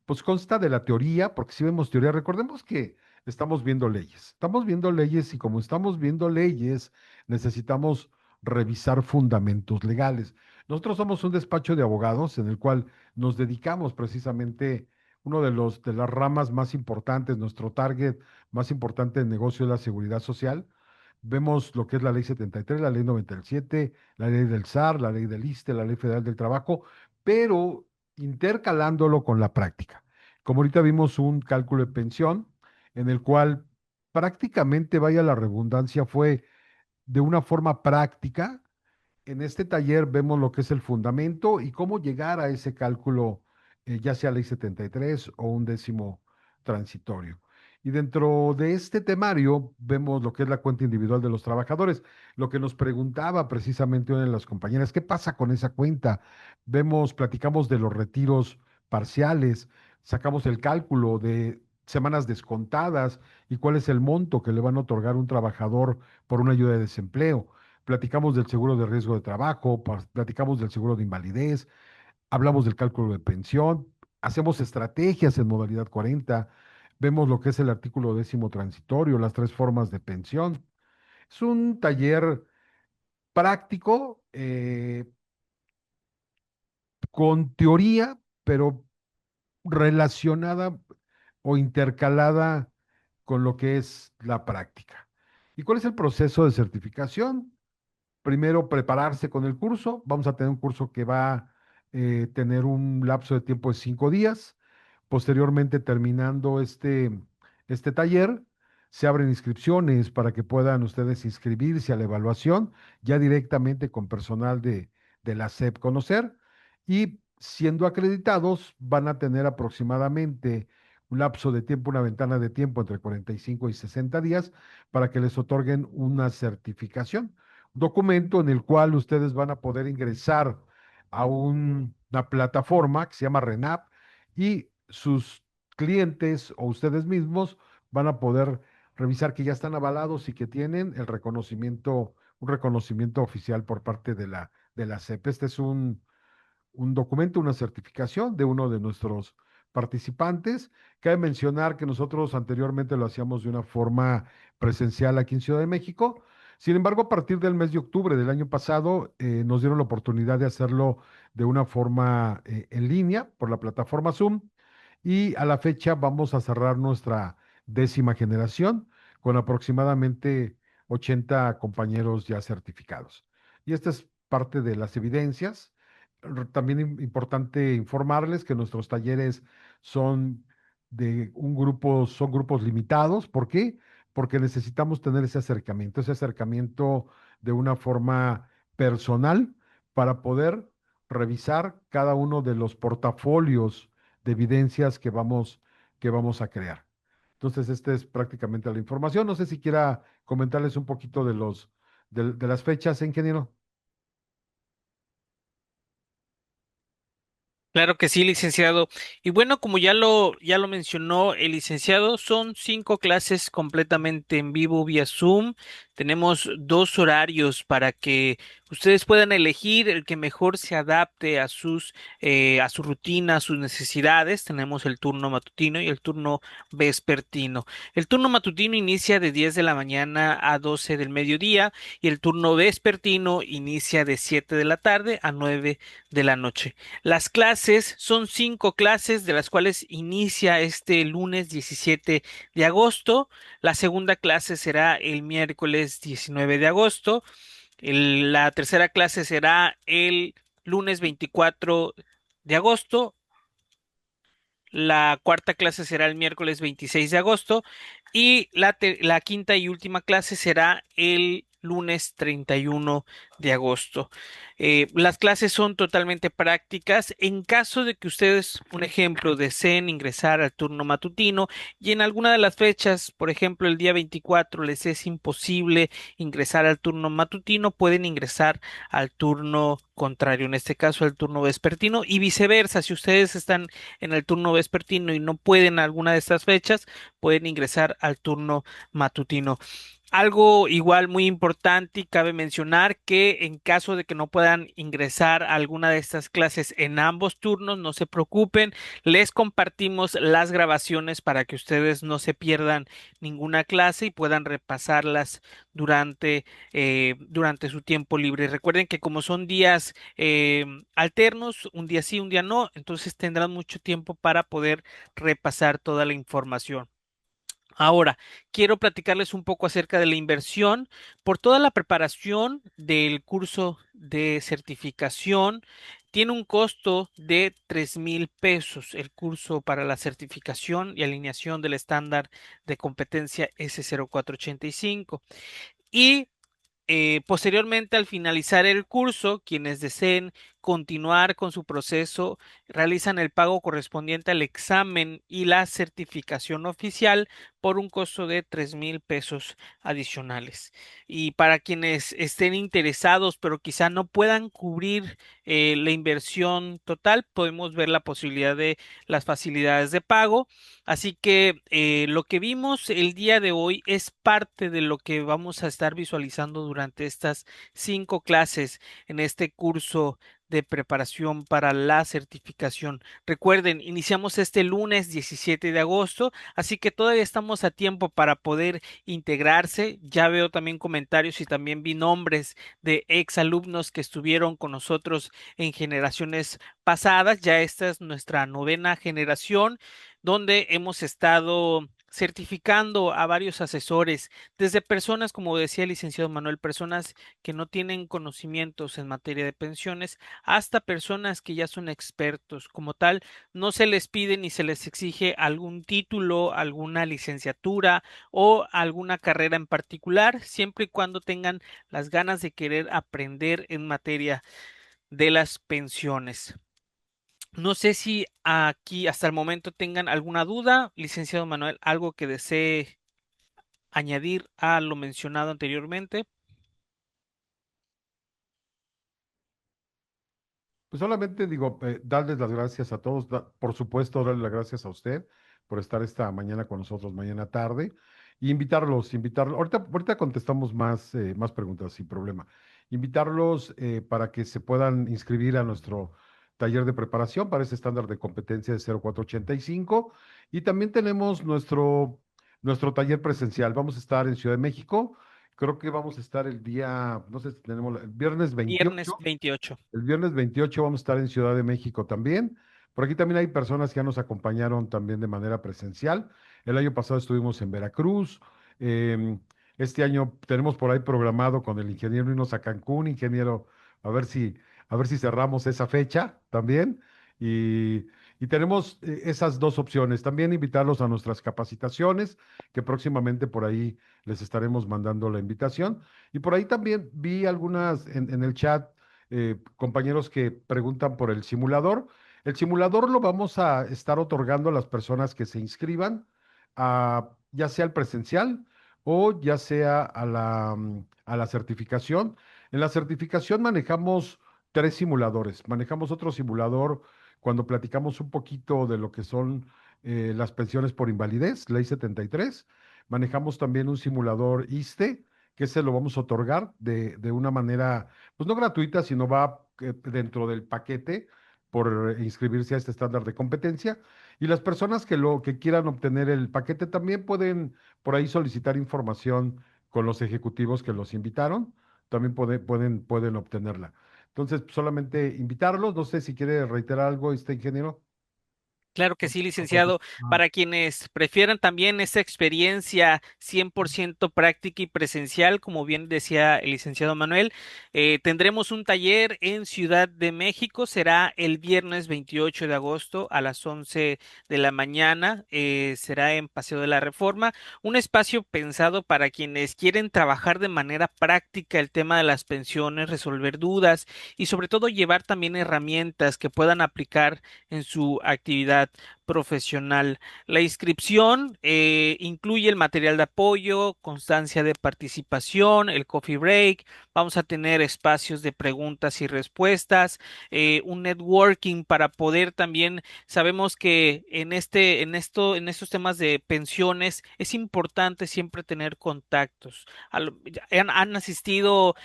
pues consta de la teoría, porque si vemos teoría, recordemos que estamos viendo leyes y como estamos viendo leyes, necesitamos revisar fundamentos legales. Nosotros somos un despacho de abogados en el cual nos dedicamos precisamente, uno de las ramas más importantes, nuestro target más importante de negocio es la seguridad social. Vemos lo que es la ley 73, la ley 97, la ley del SAR, la ley del ISSSTE, la ley federal del trabajo, pero intercalándolo con la práctica. Como ahorita vimos un cálculo de pensión en el cual prácticamente, vaya la redundancia, fue de una forma práctica. En este taller vemos lo que es el fundamento y cómo llegar a ese cálculo, ya sea ley 73 o un 10º transitorio. Y dentro de este temario vemos lo que es la cuenta individual de los trabajadores. Lo que nos preguntaba precisamente una de las compañeras, ¿qué pasa con esa cuenta? Platicamos de los retiros parciales, sacamos el cálculo de semanas descontadas y cuál es el monto que le van a otorgar un trabajador por una ayuda de desempleo. Platicamos del seguro de riesgo de trabajo, platicamos del seguro de invalidez, hablamos del cálculo de pensión, hacemos estrategias en modalidad 40, vemos lo que es el artículo 10º transitorio, las 3 formas de pensión. Es un taller práctico, con teoría, pero relacionada o intercalada con lo que es la práctica. ¿Y cuál es el proceso de certificación? Primero, prepararse con el curso. Vamos a tener un curso que va tener un lapso de tiempo de 5 días. Posteriormente, terminando este taller, se abren inscripciones para que puedan ustedes inscribirse a la evaluación ya directamente con personal de la SEP Conocer, y siendo acreditados van a tener aproximadamente un lapso de tiempo, una ventana de tiempo entre 45 y 60 días para que les otorguen una certificación, documento en el cual ustedes van a poder ingresar a una plataforma que se llama RENAP, y sus clientes o ustedes mismos van a poder revisar que ya están avalados y que tienen el reconocimiento, un reconocimiento oficial por parte de la SEP. Este es un documento, una certificación de uno de nuestros participantes. Cabe mencionar que nosotros anteriormente lo hacíamos de una forma presencial aquí en Ciudad de México. Sin embargo, a partir del mes de octubre del año pasado, nos dieron la oportunidad de hacerlo de una forma en línea por la plataforma Zoom, y a la fecha vamos a cerrar nuestra 10ª generación con aproximadamente 80 compañeros ya certificados. Y esta es parte de las evidencias. También importante informarles que nuestros talleres son son grupos limitados. ¿Por qué? Porque necesitamos tener ese acercamiento de una forma personal para poder revisar cada uno de los portafolios de evidencias que vamos a crear. Entonces, esta es prácticamente la información. No sé si quiera comentarles un poquito de las fechas, ingeniero. Claro que sí, licenciado. Y bueno, como ya lo mencionó el licenciado, son 5 clases completamente en vivo vía Zoom. Tenemos 2 horarios para que ustedes puedan elegir el que mejor se adapte a su rutina, a sus necesidades. Tenemos el turno matutino y el turno vespertino. El turno matutino inicia de 10 de la mañana a 12 del mediodía y el turno vespertino inicia de 7 de la tarde a 9 de la noche. Las clases son 5 clases, de las cuales inicia este lunes 17 de agosto. La segunda clase será el miércoles 19 de agosto. La tercera clase será el lunes 24 de agosto. La cuarta clase será el miércoles 26 de agosto y la quinta y última clase será el lunes 31 de agosto. Las clases son totalmente prácticas. En caso de que ustedes, un ejemplo, deseen ingresar al turno matutino y en alguna de las fechas, por ejemplo, el día 24 les es imposible ingresar al turno matutino, pueden ingresar al turno contrario, en este caso al turno vespertino, y viceversa. Si ustedes están en el turno vespertino y no pueden alguna de estas fechas, pueden ingresar al turno matutino. Algo igual muy importante y cabe mencionar que en caso de que no puedan ingresar a alguna de estas clases en ambos turnos, no se preocupen, les compartimos las grabaciones para que ustedes no se pierdan ninguna clase y puedan repasarlas durante su tiempo libre. Recuerden que como son días alternos, un día sí, un día no, entonces tendrán mucho tiempo para poder repasar toda la información. Ahora, quiero platicarles un poco acerca de la inversión. Por toda la preparación del curso de certificación, tiene un costo de 3,000 pesos el curso para la certificación y alineación del estándar de competencia S0485. Y posteriormente, al finalizar el curso, quienes deseen continuar con su proceso realizan el pago correspondiente al examen y la certificación oficial por un costo de 3,000 pesos adicionales. Y para quienes estén interesados, pero quizá no puedan cubrir la inversión total, podemos ver la posibilidad de las facilidades de pago. Así que lo que vimos el día de hoy es parte de lo que vamos a estar visualizando durante estas 5 clases en este curso de preparación para la certificación. Recuerden, iniciamos este lunes 17 de agosto, así que todavía estamos a tiempo para poder integrarse. Ya veo también comentarios y también vi nombres de exalumnos que estuvieron con nosotros en generaciones pasadas. Ya esta es nuestra 9ª generación donde hemos estado certificando a varios asesores, desde personas, como decía el licenciado Manuel, personas que no tienen conocimientos en materia de pensiones, hasta personas que ya son expertos. Como tal, no se les pide ni se les exige algún título, alguna licenciatura o alguna carrera en particular, siempre y cuando tengan las ganas de querer aprender en materia de las pensiones. No sé si aquí hasta el momento tengan alguna duda, licenciado Manuel, algo que desee añadir a lo mencionado anteriormente. Pues solamente digo, darles las gracias a todos, por supuesto, darle las gracias a usted por estar esta mañana con nosotros, mañana tarde, y invitarlos, ahorita contestamos más preguntas sin problema. Invitarlos para que se puedan inscribir a nuestro taller de preparación para ese estándar de competencia de 0485, y también tenemos nuestro taller presencial. Vamos a estar en Ciudad de México, creo que vamos a estar el día, no sé si tenemos, el viernes Viernes 28. 28. El viernes 28 vamos a estar en Ciudad de México también. Por aquí también hay personas que ya nos acompañaron también de manera presencial. El año pasado estuvimos en Veracruz. em, este año tenemos por ahí programado con el ingeniero irnos a Cancún, ingeniero, a ver si cerramos esa fecha también. Y, y tenemos esas dos opciones. También invitarlos a nuestras capacitaciones, que próximamente por ahí les estaremos mandando la invitación. Y por ahí también vi algunas en el chat, compañeros que preguntan por el simulador. El simulador lo vamos a estar otorgando a las personas que se inscriban, ya sea el presencial o ya sea a la certificación. En la certificación manejamos tres simuladores. Manejamos otro simulador cuando platicamos un poquito de lo que son las pensiones por invalidez, ley 73. Manejamos también un simulador ISSSTE, que se lo vamos a otorgar de una manera pues no gratuita, sino va dentro del paquete por inscribirse a este estándar de competencia. Y las personas que quieran obtener el paquete también pueden por ahí solicitar información con los ejecutivos que los invitaron, también pueden obtenerla. Entonces, solamente invitarlos, no sé si quiere reiterar algo este ingeniero. Claro que sí, licenciado. Para quienes prefieran también esta experiencia 100% práctica y presencial, como bien decía el licenciado Manuel, tendremos un taller en Ciudad de México. Será el viernes 28 de agosto a las 11 de la mañana. Será en Paseo de la Reforma. Un espacio pensado para quienes quieren trabajar de manera práctica el tema de las pensiones, resolver dudas y sobre todo llevar también herramientas que puedan aplicar en su actividad profesional. La inscripción incluye el material de apoyo, constancia de participación, el coffee break. Vamos a tener espacios de preguntas y respuestas, un networking para poder también, sabemos que en estos temas de pensiones es importante siempre tener contactos. Han asistido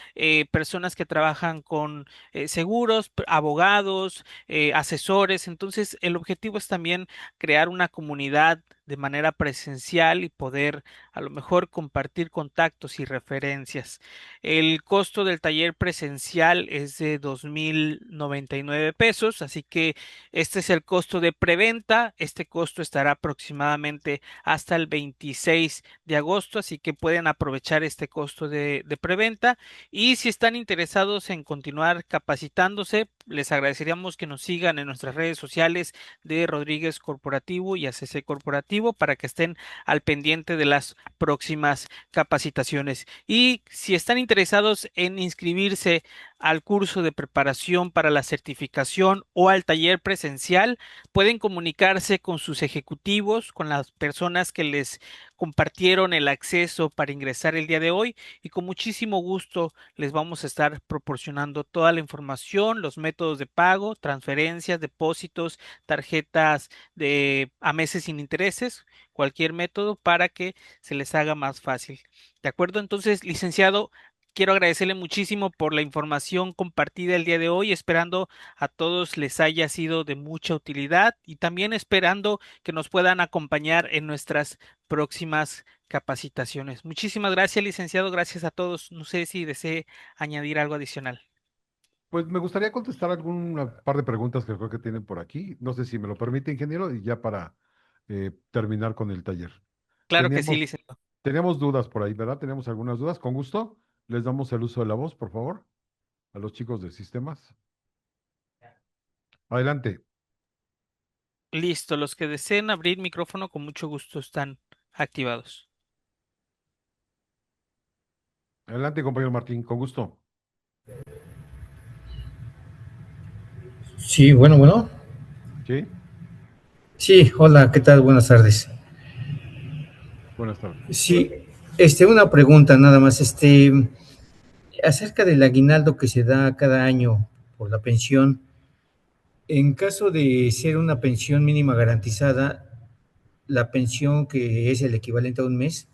personas que trabajan con seguros, abogados, asesores. Entonces, el objetivo es también crear una comunidad de manera presencial y poder a lo mejor compartir contactos y referencias. El costo del taller presencial es de 2,099 pesos, así que este es el costo de preventa. Este costo estará aproximadamente hasta el 26 de agosto, así que pueden aprovechar este costo de preventa. Y si están interesados en continuar capacitándose, les agradeceríamos que nos sigan en nuestras redes sociales de Rodríguez Corporativo y ACC Corporativo para que estén al pendiente de las próximas capacitaciones. Y si están interesados en inscribirse al curso de preparación para la certificación o al taller presencial, pueden comunicarse con sus ejecutivos, con las personas que les compartieron el acceso para ingresar el día de hoy, y con muchísimo gusto les vamos a estar proporcionando toda la información, los métodos de pago, transferencias, depósitos, tarjetas a meses sin intereses, cualquier método para que se les haga más fácil. ¿De acuerdo? Entonces, licenciado, quiero agradecerle muchísimo por la información compartida el día de hoy, esperando a todos les haya sido de mucha utilidad y también esperando que nos puedan acompañar en nuestras próximas capacitaciones. Muchísimas gracias, licenciado. Gracias a todos. No sé si desee añadir algo adicional. Pues me gustaría contestar alguna par de preguntas que creo que tienen por aquí. No sé si me lo permite, ingeniero, y ya para terminar con el taller. Claro que sí, Teníamos, licenciado. teníamos dudas por ahí, ¿verdad? Teníamos algunas dudas. Con gusto, les damos el uso de la voz, por favor, a los chicos de sistemas. Adelante, Listo, los que deseen abrir micrófono con mucho gusto están activados. adelante, compañero Martín, con gusto. Sí, bueno. ¿Sí? Sí, hola, ¿qué tal? Buenas tardes. Buenas tardes. Sí, una pregunta nada más, acerca del aguinaldo que se da cada año por la pensión, en caso de ser una pensión mínima garantizada, la pensión que es el equivalente a un mes,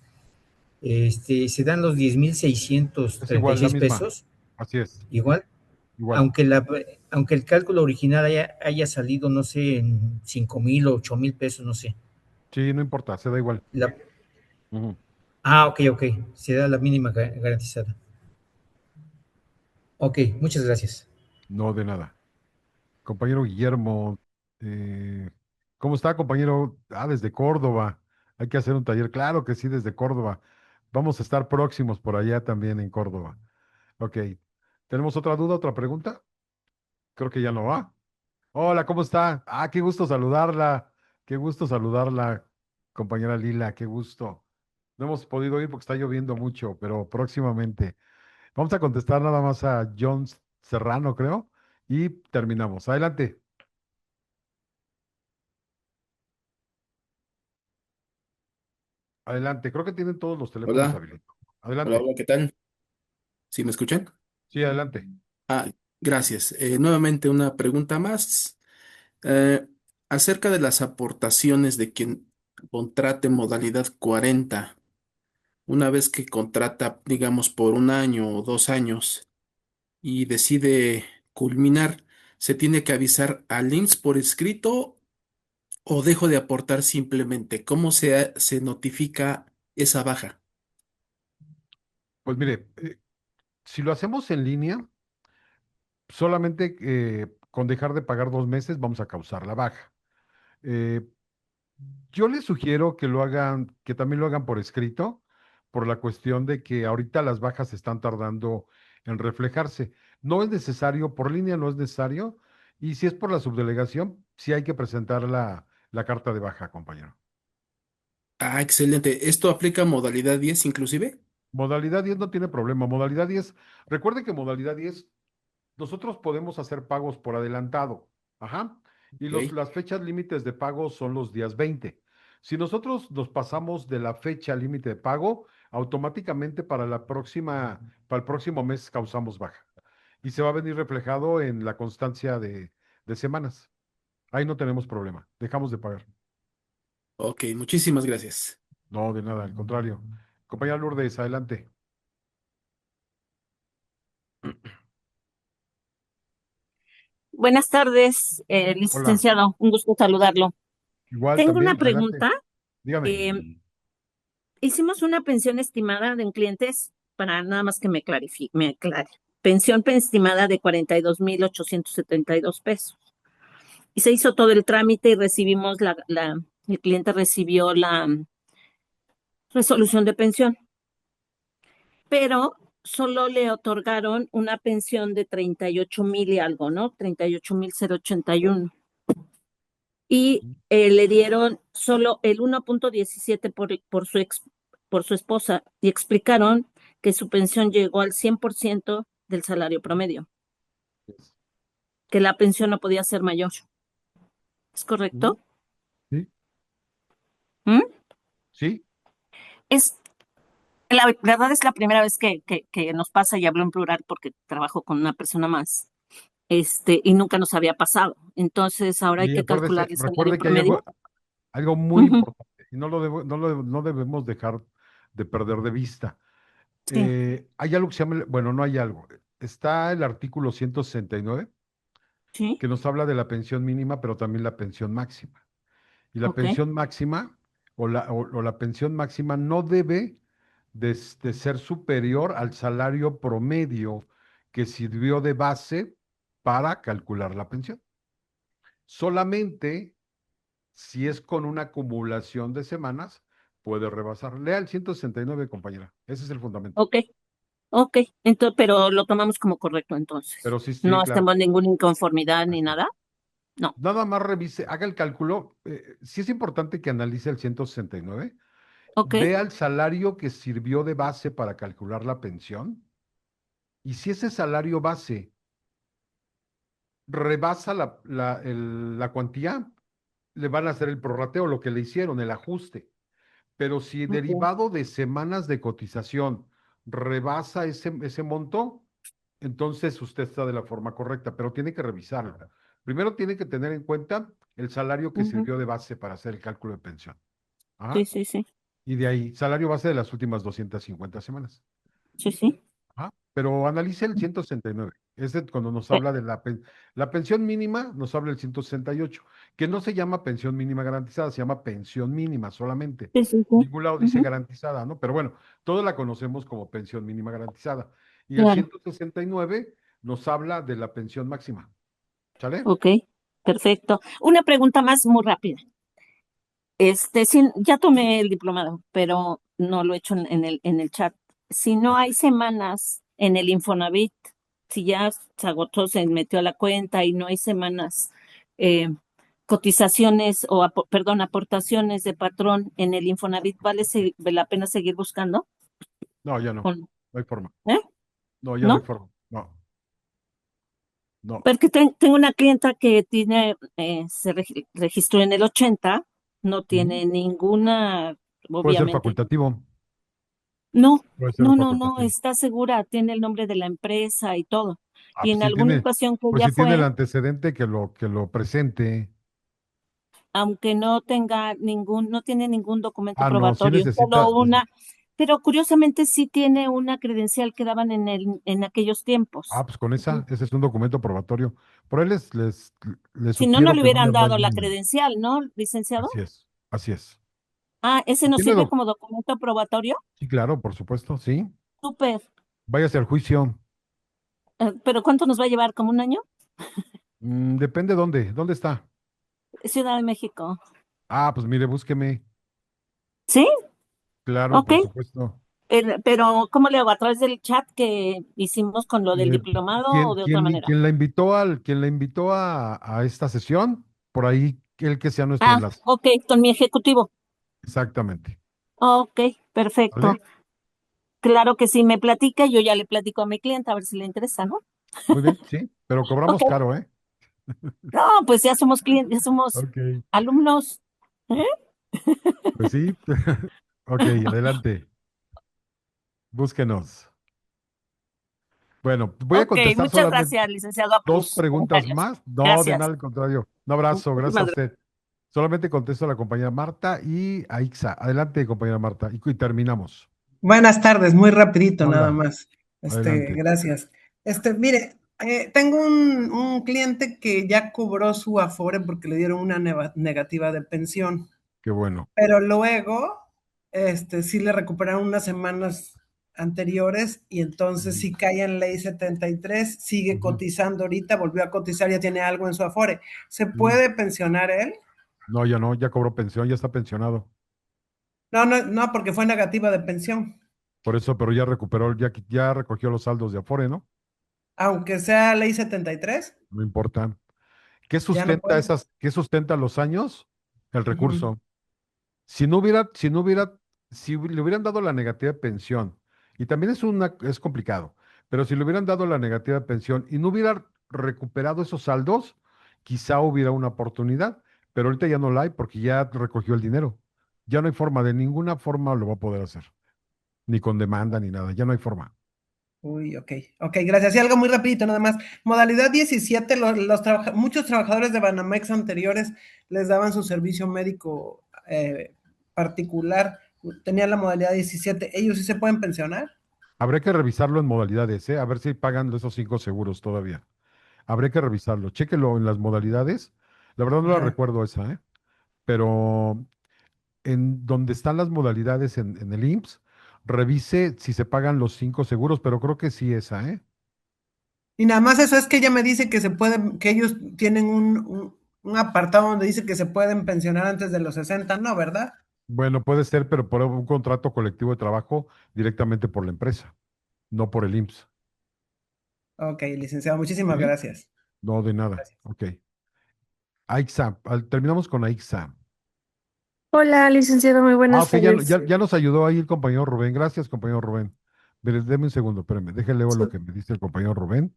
se dan los diez mil seiscientos Es treinta y igual, la seis misma. pesos, Así es, igual, igual. aunque el cálculo original haya salido, no sé, en 5,000 o 8,000 pesos, no sé. Sí, no importa, se da igual. La, Ujú. ok, se da la mínima garantizada. Ok, muchas gracias. No, de nada. Compañero Guillermo, eh, ¿cómo está, compañero? Ah, desde Córdoba. Hay que hacer un taller. Claro que sí, desde Córdoba. Vamos a estar próximos por allá también en Córdoba. Ok. ¿Tenemos otra duda, otra pregunta? Creo que ya no va. Hola, ¿cómo está? Ah, qué gusto saludarla. Qué gusto saludarla, compañera Lila. Qué gusto. No hemos podido ir porque está lloviendo mucho, pero próximamente. Vamos a contestar nada más a John Serrano, creo, y terminamos. Adelante. Adelante, creo que tienen todos los teléfonos Hola, habilitados. hola, Adelante. hola, ¿qué tal? ¿Sí me escuchan? Sí, adelante. Ah, gracias. Nuevamente una pregunta más. Eh, Acerca de las aportaciones de quien contrate modalidad 40, una vez que contrata, digamos, por un año o 2 años y decide culminar, ¿se tiene que avisar al IMSS por escrito o dejo de aportar simplemente? ¿Cómo se notifica esa baja? Pues mire, si lo hacemos en línea, solamente con dejar de pagar 2 meses vamos a causar la baja. Eh, yo les sugiero que lo hagan, que también lo hagan por escrito, por la cuestión de que ahorita las bajas están tardando en reflejarse. No es necesario, por línea no es necesario, y si es por la subdelegación, sí hay que presentar la carta de baja, compañero. Ah, excelente. ¿Esto aplica a modalidad 10 inclusive? Modalidad 10 no tiene problema. Modalidad 10, recuerde que modalidad 10 nosotros podemos hacer pagos por adelantado. Ajá. Y Ok. las fechas límites de pago son los días 20. Si nosotros nos pasamos de la fecha límite de pago, automáticamente para el próximo mes causamos baja. Y se va a venir reflejado en la constancia de semanas. Ahí no tenemos problema. Dejamos de pagar. Ok, muchísimas gracias. No, de nada, al contrario. Compañera Lourdes, adelante. Buenas tardes, Hola. licenciado. Un gusto saludarlo. Igual Tengo una también, adelante. pregunta. Dígame. Eh, Hicimos una pensión estimada de un cliente para nada más que me aclare. Pensión estimada de 42,872 pesos. Y se hizo todo el trámite y recibimos el cliente recibió la resolución de pensión, pero solo le otorgaron una pensión de 38,000 y algo, ¿no? 38,081 y le dieron solo el 1,17 por su esposa y explicaron que su pensión llegó al 100% del salario promedio, que la pensión no podía ser mayor. ¿Es Ujú. correcto? Sí, ¿Mm? sí. Es, la verdad es la primera vez que nos pasa, y hablo en plural porque trabajo con una persona más, y nunca nos había pasado. Entonces, ahora hay Y que calcular el salario recuerde que hay promedio. algo muy Ujú. importante y no debemos dejar de perder de vista. Sí, Hay algo que se llama, bueno, no hay algo. Está el artículo 169 sí, que nos habla de la pensión mínima, pero también la pensión máxima. Y la ok. pensión máxima o la pensión máxima no debe de ser superior al salario promedio que sirvió de base para calcular la pensión. Solamente si es con una acumulación de semanas, puede rebasar. Lea el 169, compañera. Ese es el fundamento. Ok, ok. Entonces, pero lo tomamos como correcto entonces. Pero sí, No claro. hacemos ninguna inconformidad ni Así es. nada. No. Nada más revise, haga el cálculo. Sí es importante que analice el 169. Ok. Vea el salario que sirvió de base para calcular la pensión. Y si ese salario base rebasa la cuantía, le van a hacer el prorrateo, lo que le hicieron, el ajuste. Pero si Ok. derivado de semanas de cotización rebasa ese monto, entonces usted está de la forma correcta, pero tiene que revisarlo. Primero tiene que tener en cuenta el salario que Ujú. sirvió de base para hacer el cálculo de pensión. Sí, Ajá. sí, sí. Y de ahí, salario base de las últimas 250 semanas. Sí, sí. Ajá. Pero analice el 169. Ese cuando nos Eh, habla de la pensión mínima, nos habla el 168, que no se llama pensión mínima garantizada, se llama pensión mínima solamente. Sí, sí, En sí. ningún lado dice Ujú. garantizada, ¿no? Pero bueno, todos la conocemos como pensión mínima garantizada. Y el Claro. 169 nos habla de la pensión máxima. ¿Sale? Ok. Perfecto. Una pregunta más muy rápida. Sí, ya tomé el diplomado, pero no lo he hecho en el chat. Si no hay semanas en el Infonavit, si ya se agotó, se metió a la cuenta y no hay semanas, eh, cotizaciones o, perdón, aportaciones de patrón en el Infonavit, ¿vale la pena seguir buscando? No, ya no. ¿O no? No hay forma. ¿Eh? No, ya no hay ¿No? forma. No, no. Porque tengo una clienta que tiene, se registró en el 80, no Ujú. tiene ninguna, Puede ser obviamente. facultativo. No, Puede ser no, facultativo. está segura, tiene el nombre de la empresa y todo. Ah, Y pues en si alguna tiene, ocasión que pues ella si tiene el fue, antecedente que lo presente. aunque no tenga no tiene ningún documento Ah, no, sí probatorio, necesita. solo una, pero curiosamente sí tiene una credencial que daban en aquellos tiempos. Pues con Ujú. ese es un documento probatorio. Por ahí les Si no, no sugiero le que no le hubieran dado la manden. credencial, ¿no, licenciado? Así es, así es. Ah, ese Si nos tiene sirve como documento probatorio. sí, claro, por supuesto, sí. Súper. Váyase al juicio. Pero ¿cuánto nos va a llevar? ¿Como un año? Depende dónde está. Ciudad de México. Pues mire, búsqueme. ¿Sí? Claro, Ok. por supuesto. Pero, ¿cómo le hago? ¿A través del chat que hicimos con lo del diplomado o ¿Quién, de otra quién, manera? quién la invitó a esta sesión? Por ahí, el que sea nuestro Ah, enlace. ok, con mi ejecutivo. Exactamente. Ok, perfecto. ¿Vale? Claro que sí, me platica, yo ya le platico a mi cliente a ver si le interesa, ¿no? Muy bien, sí, pero Ok, cobramos caro, ¿eh? no, pues ya somos clientes, ya somos Ok. alumnos. ¿Eh? Pues sí. Ok, adelante. Búsquenos. Bueno, voy a Ok, contestar muchas solamente gracias, licenciado, por dos sus preguntas comentarios. más. No, de Gracias. nada, al contrario. Un abrazo, gracias a Muchísimas gracias. usted. Solamente contesto a la compañera Marta y a Ixa. Adelante, compañera Marta. Y terminamos. Buenas tardes, muy rapidito nada Hola, más. adelante. Gracias. Mire, tengo un cliente que ya cobró su Afore porque le dieron una negativa de pensión, Qué bueno. pero luego, sí le recuperaron unas semanas anteriores y entonces Ujú, sí cae en ley 73, sigue ujú, cotizando ahorita, volvió a cotizar, ya tiene algo en su Afore. ¿Se ujú. puede pensionar él? No, ya no, ya cobró pensión, ya está pensionado. No, no, no, porque fue negativa de pensión, Por eso, pero ya recuperó, ya recogió los saldos de Afore, ¿no? aunque sea ley 73, No importa. ¿Qué ya no sustenta puede. qué sustenta los años? El Ujú. recurso. Si le hubieran dado la negativa de pensión, y también es complicado, pero si le hubieran dado la negativa de pensión y no hubiera recuperado esos saldos, quizá hubiera una oportunidad, pero ahorita ya no la hay porque ya recogió el dinero. Ya no hay forma, de ninguna forma lo va a poder hacer, ni con demanda ni nada, ya no hay forma. Uy, ok, gracias. Y algo muy rapidito, nada más. Modalidad 17, muchos trabajadores de Banamex anteriores les daban su servicio médico particular, tenían la modalidad 17. ¿Ellos sí se pueden pensionar? Habría que revisarlo en modalidades, ¿eh? A ver si pagan esos 5 seguros todavía. Habría que revisarlo. Chéquelo en las modalidades. La verdad no la Ajá. recuerdo esa, ¿eh? Pero en donde están las modalidades en el IMSS, revise si se pagan los 5 seguros, pero creo que sí esa, ¿eh? Y nada más eso es que ella me dice que se pueden, que ellos tienen un apartado donde dice que se pueden pensionar antes de los 60, ¿no, verdad? Bueno, puede ser, pero por un contrato colectivo de trabajo directamente por la empresa, no por el IMSS. Ok, licenciado, muchísimas ¿Sí? gracias. No, de nada. Gracias. Ok. AIXA, terminamos con AIXA. Hola, licenciado, muy Ah, buenas ok, ya, tardes. ya nos ayudó ahí el compañero Rubén. Gracias, compañero Rubén. Deme un segundo, espérame, déjale lo Sí. que me dice el compañero Rubén.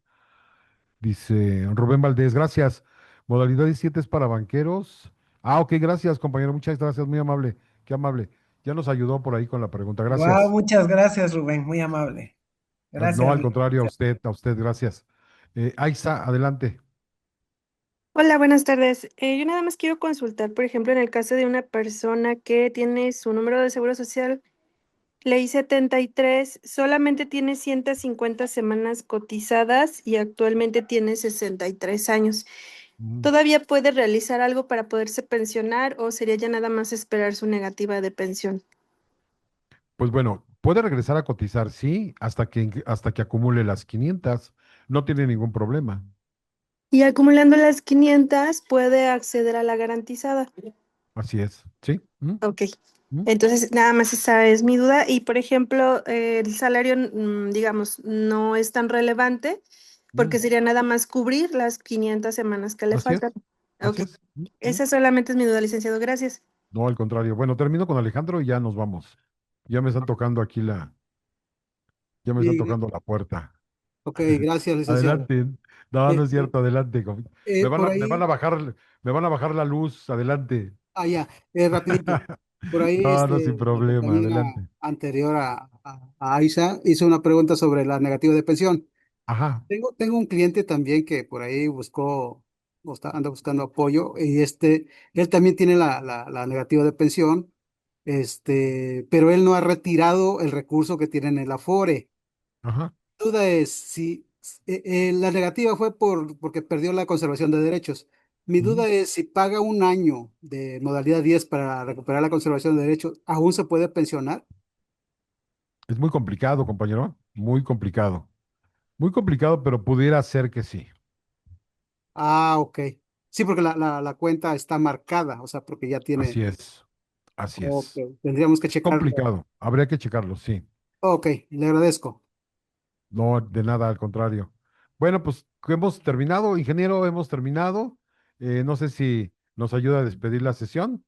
Dice Rubén Valdés, gracias. Modalidad 17 es para banqueros. Ah, ok, gracias, compañero, muchas gracias, muy amable, qué amable. Ya nos ayudó por ahí con la pregunta, Wow, gracias. muchas gracias, Rubén, muy amable. No, Gracias, al contrario, licenciado. a usted, gracias. Aixa, adelante. Hola, buenas tardes. Yo nada más quiero consultar, por ejemplo, en el caso de una persona que tiene su número de seguro social, ley 73, solamente tiene 150 semanas cotizadas y actualmente tiene 63 años. Mm, ¿Todavía puede realizar algo para poderse pensionar o sería ya nada más esperar su negativa de pensión? Pues bueno, puede regresar a cotizar, sí, hasta que acumule las 500, no tiene ningún problema. Y acumulando las 500 puede acceder a la garantizada. Así es, ¿sí? Ok. ¿Mm? Entonces, nada más esa es mi duda. Y, por ejemplo, el salario, digamos, no es tan relevante porque Mm, sería nada más cubrir las 500 semanas que le Así faltan. es, así Ok. es. Esa solamente es mi duda, licenciado. Gracias. No, al contrario. Bueno, termino con Alejandro y ya nos vamos. Ya me están tocando ya me están Sí, tocando la puerta. ok, gracias, licenciado. Adelante. No, no Eh, es cierto, adelante. por Me van ahí, a bajar, me van a bajar la luz, adelante. ya, rapidito. Por ahí, No, no, sin la problema, compañera adelante. anterior a Aisa hizo una pregunta sobre la negativa de pensión. Ajá, Tengo un cliente también que por ahí anda buscando apoyo y él también tiene la negativa de pensión, pero él no ha retirado el recurso que tiene en el Afore. ajá. Duda es si la negativa fue porque perdió la conservación de derechos. Mi Ujú. duda es si paga un año de modalidad 10 para recuperar la conservación de derechos, ¿aún se puede pensionar? Es muy complicado, compañero. Muy complicado. Muy complicado, pero pudiera ser que sí. Ah, ok. Sí, porque la cuenta está marcada, o sea, porque ya tiene. Así es. Así Ok, es. tendríamos que Es checarlo. complicado. Habría que checarlo, sí. Ok, le agradezco. No, de nada, al contrario. Bueno, pues hemos terminado, ingeniero, hemos terminado. No sé si nos ayuda a despedir la sesión.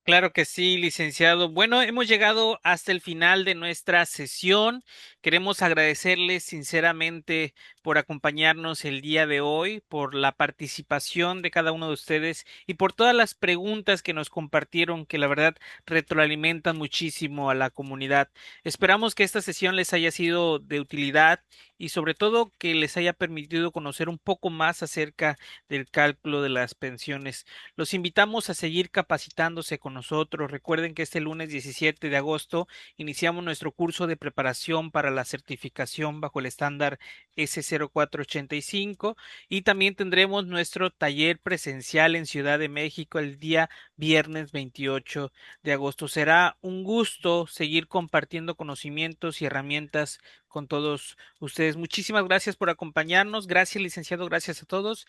Claro que sí, licenciado. Bueno, hemos llegado hasta el final de nuestra sesión. Queremos agradecerles sinceramente por acompañarnos el día de hoy, por la participación de cada uno de ustedes y por todas las preguntas que nos compartieron, que la verdad retroalimentan muchísimo a la comunidad. Esperamos que esta sesión les haya sido de utilidad y sobre todo que les haya permitido conocer un poco más acerca del cálculo de las pensiones. Los invitamos a seguir capacitándose con nosotros. Recuerden que este lunes 17 de agosto iniciamos nuestro curso de preparación para la certificación bajo el estándar S0485 y también tendremos nuestro taller presencial en Ciudad de México el día viernes 28 de agosto. Será un gusto seguir compartiendo conocimientos y herramientas con todos ustedes. Muchísimas gracias por acompañarnos. Gracias, licenciado. Gracias a todos.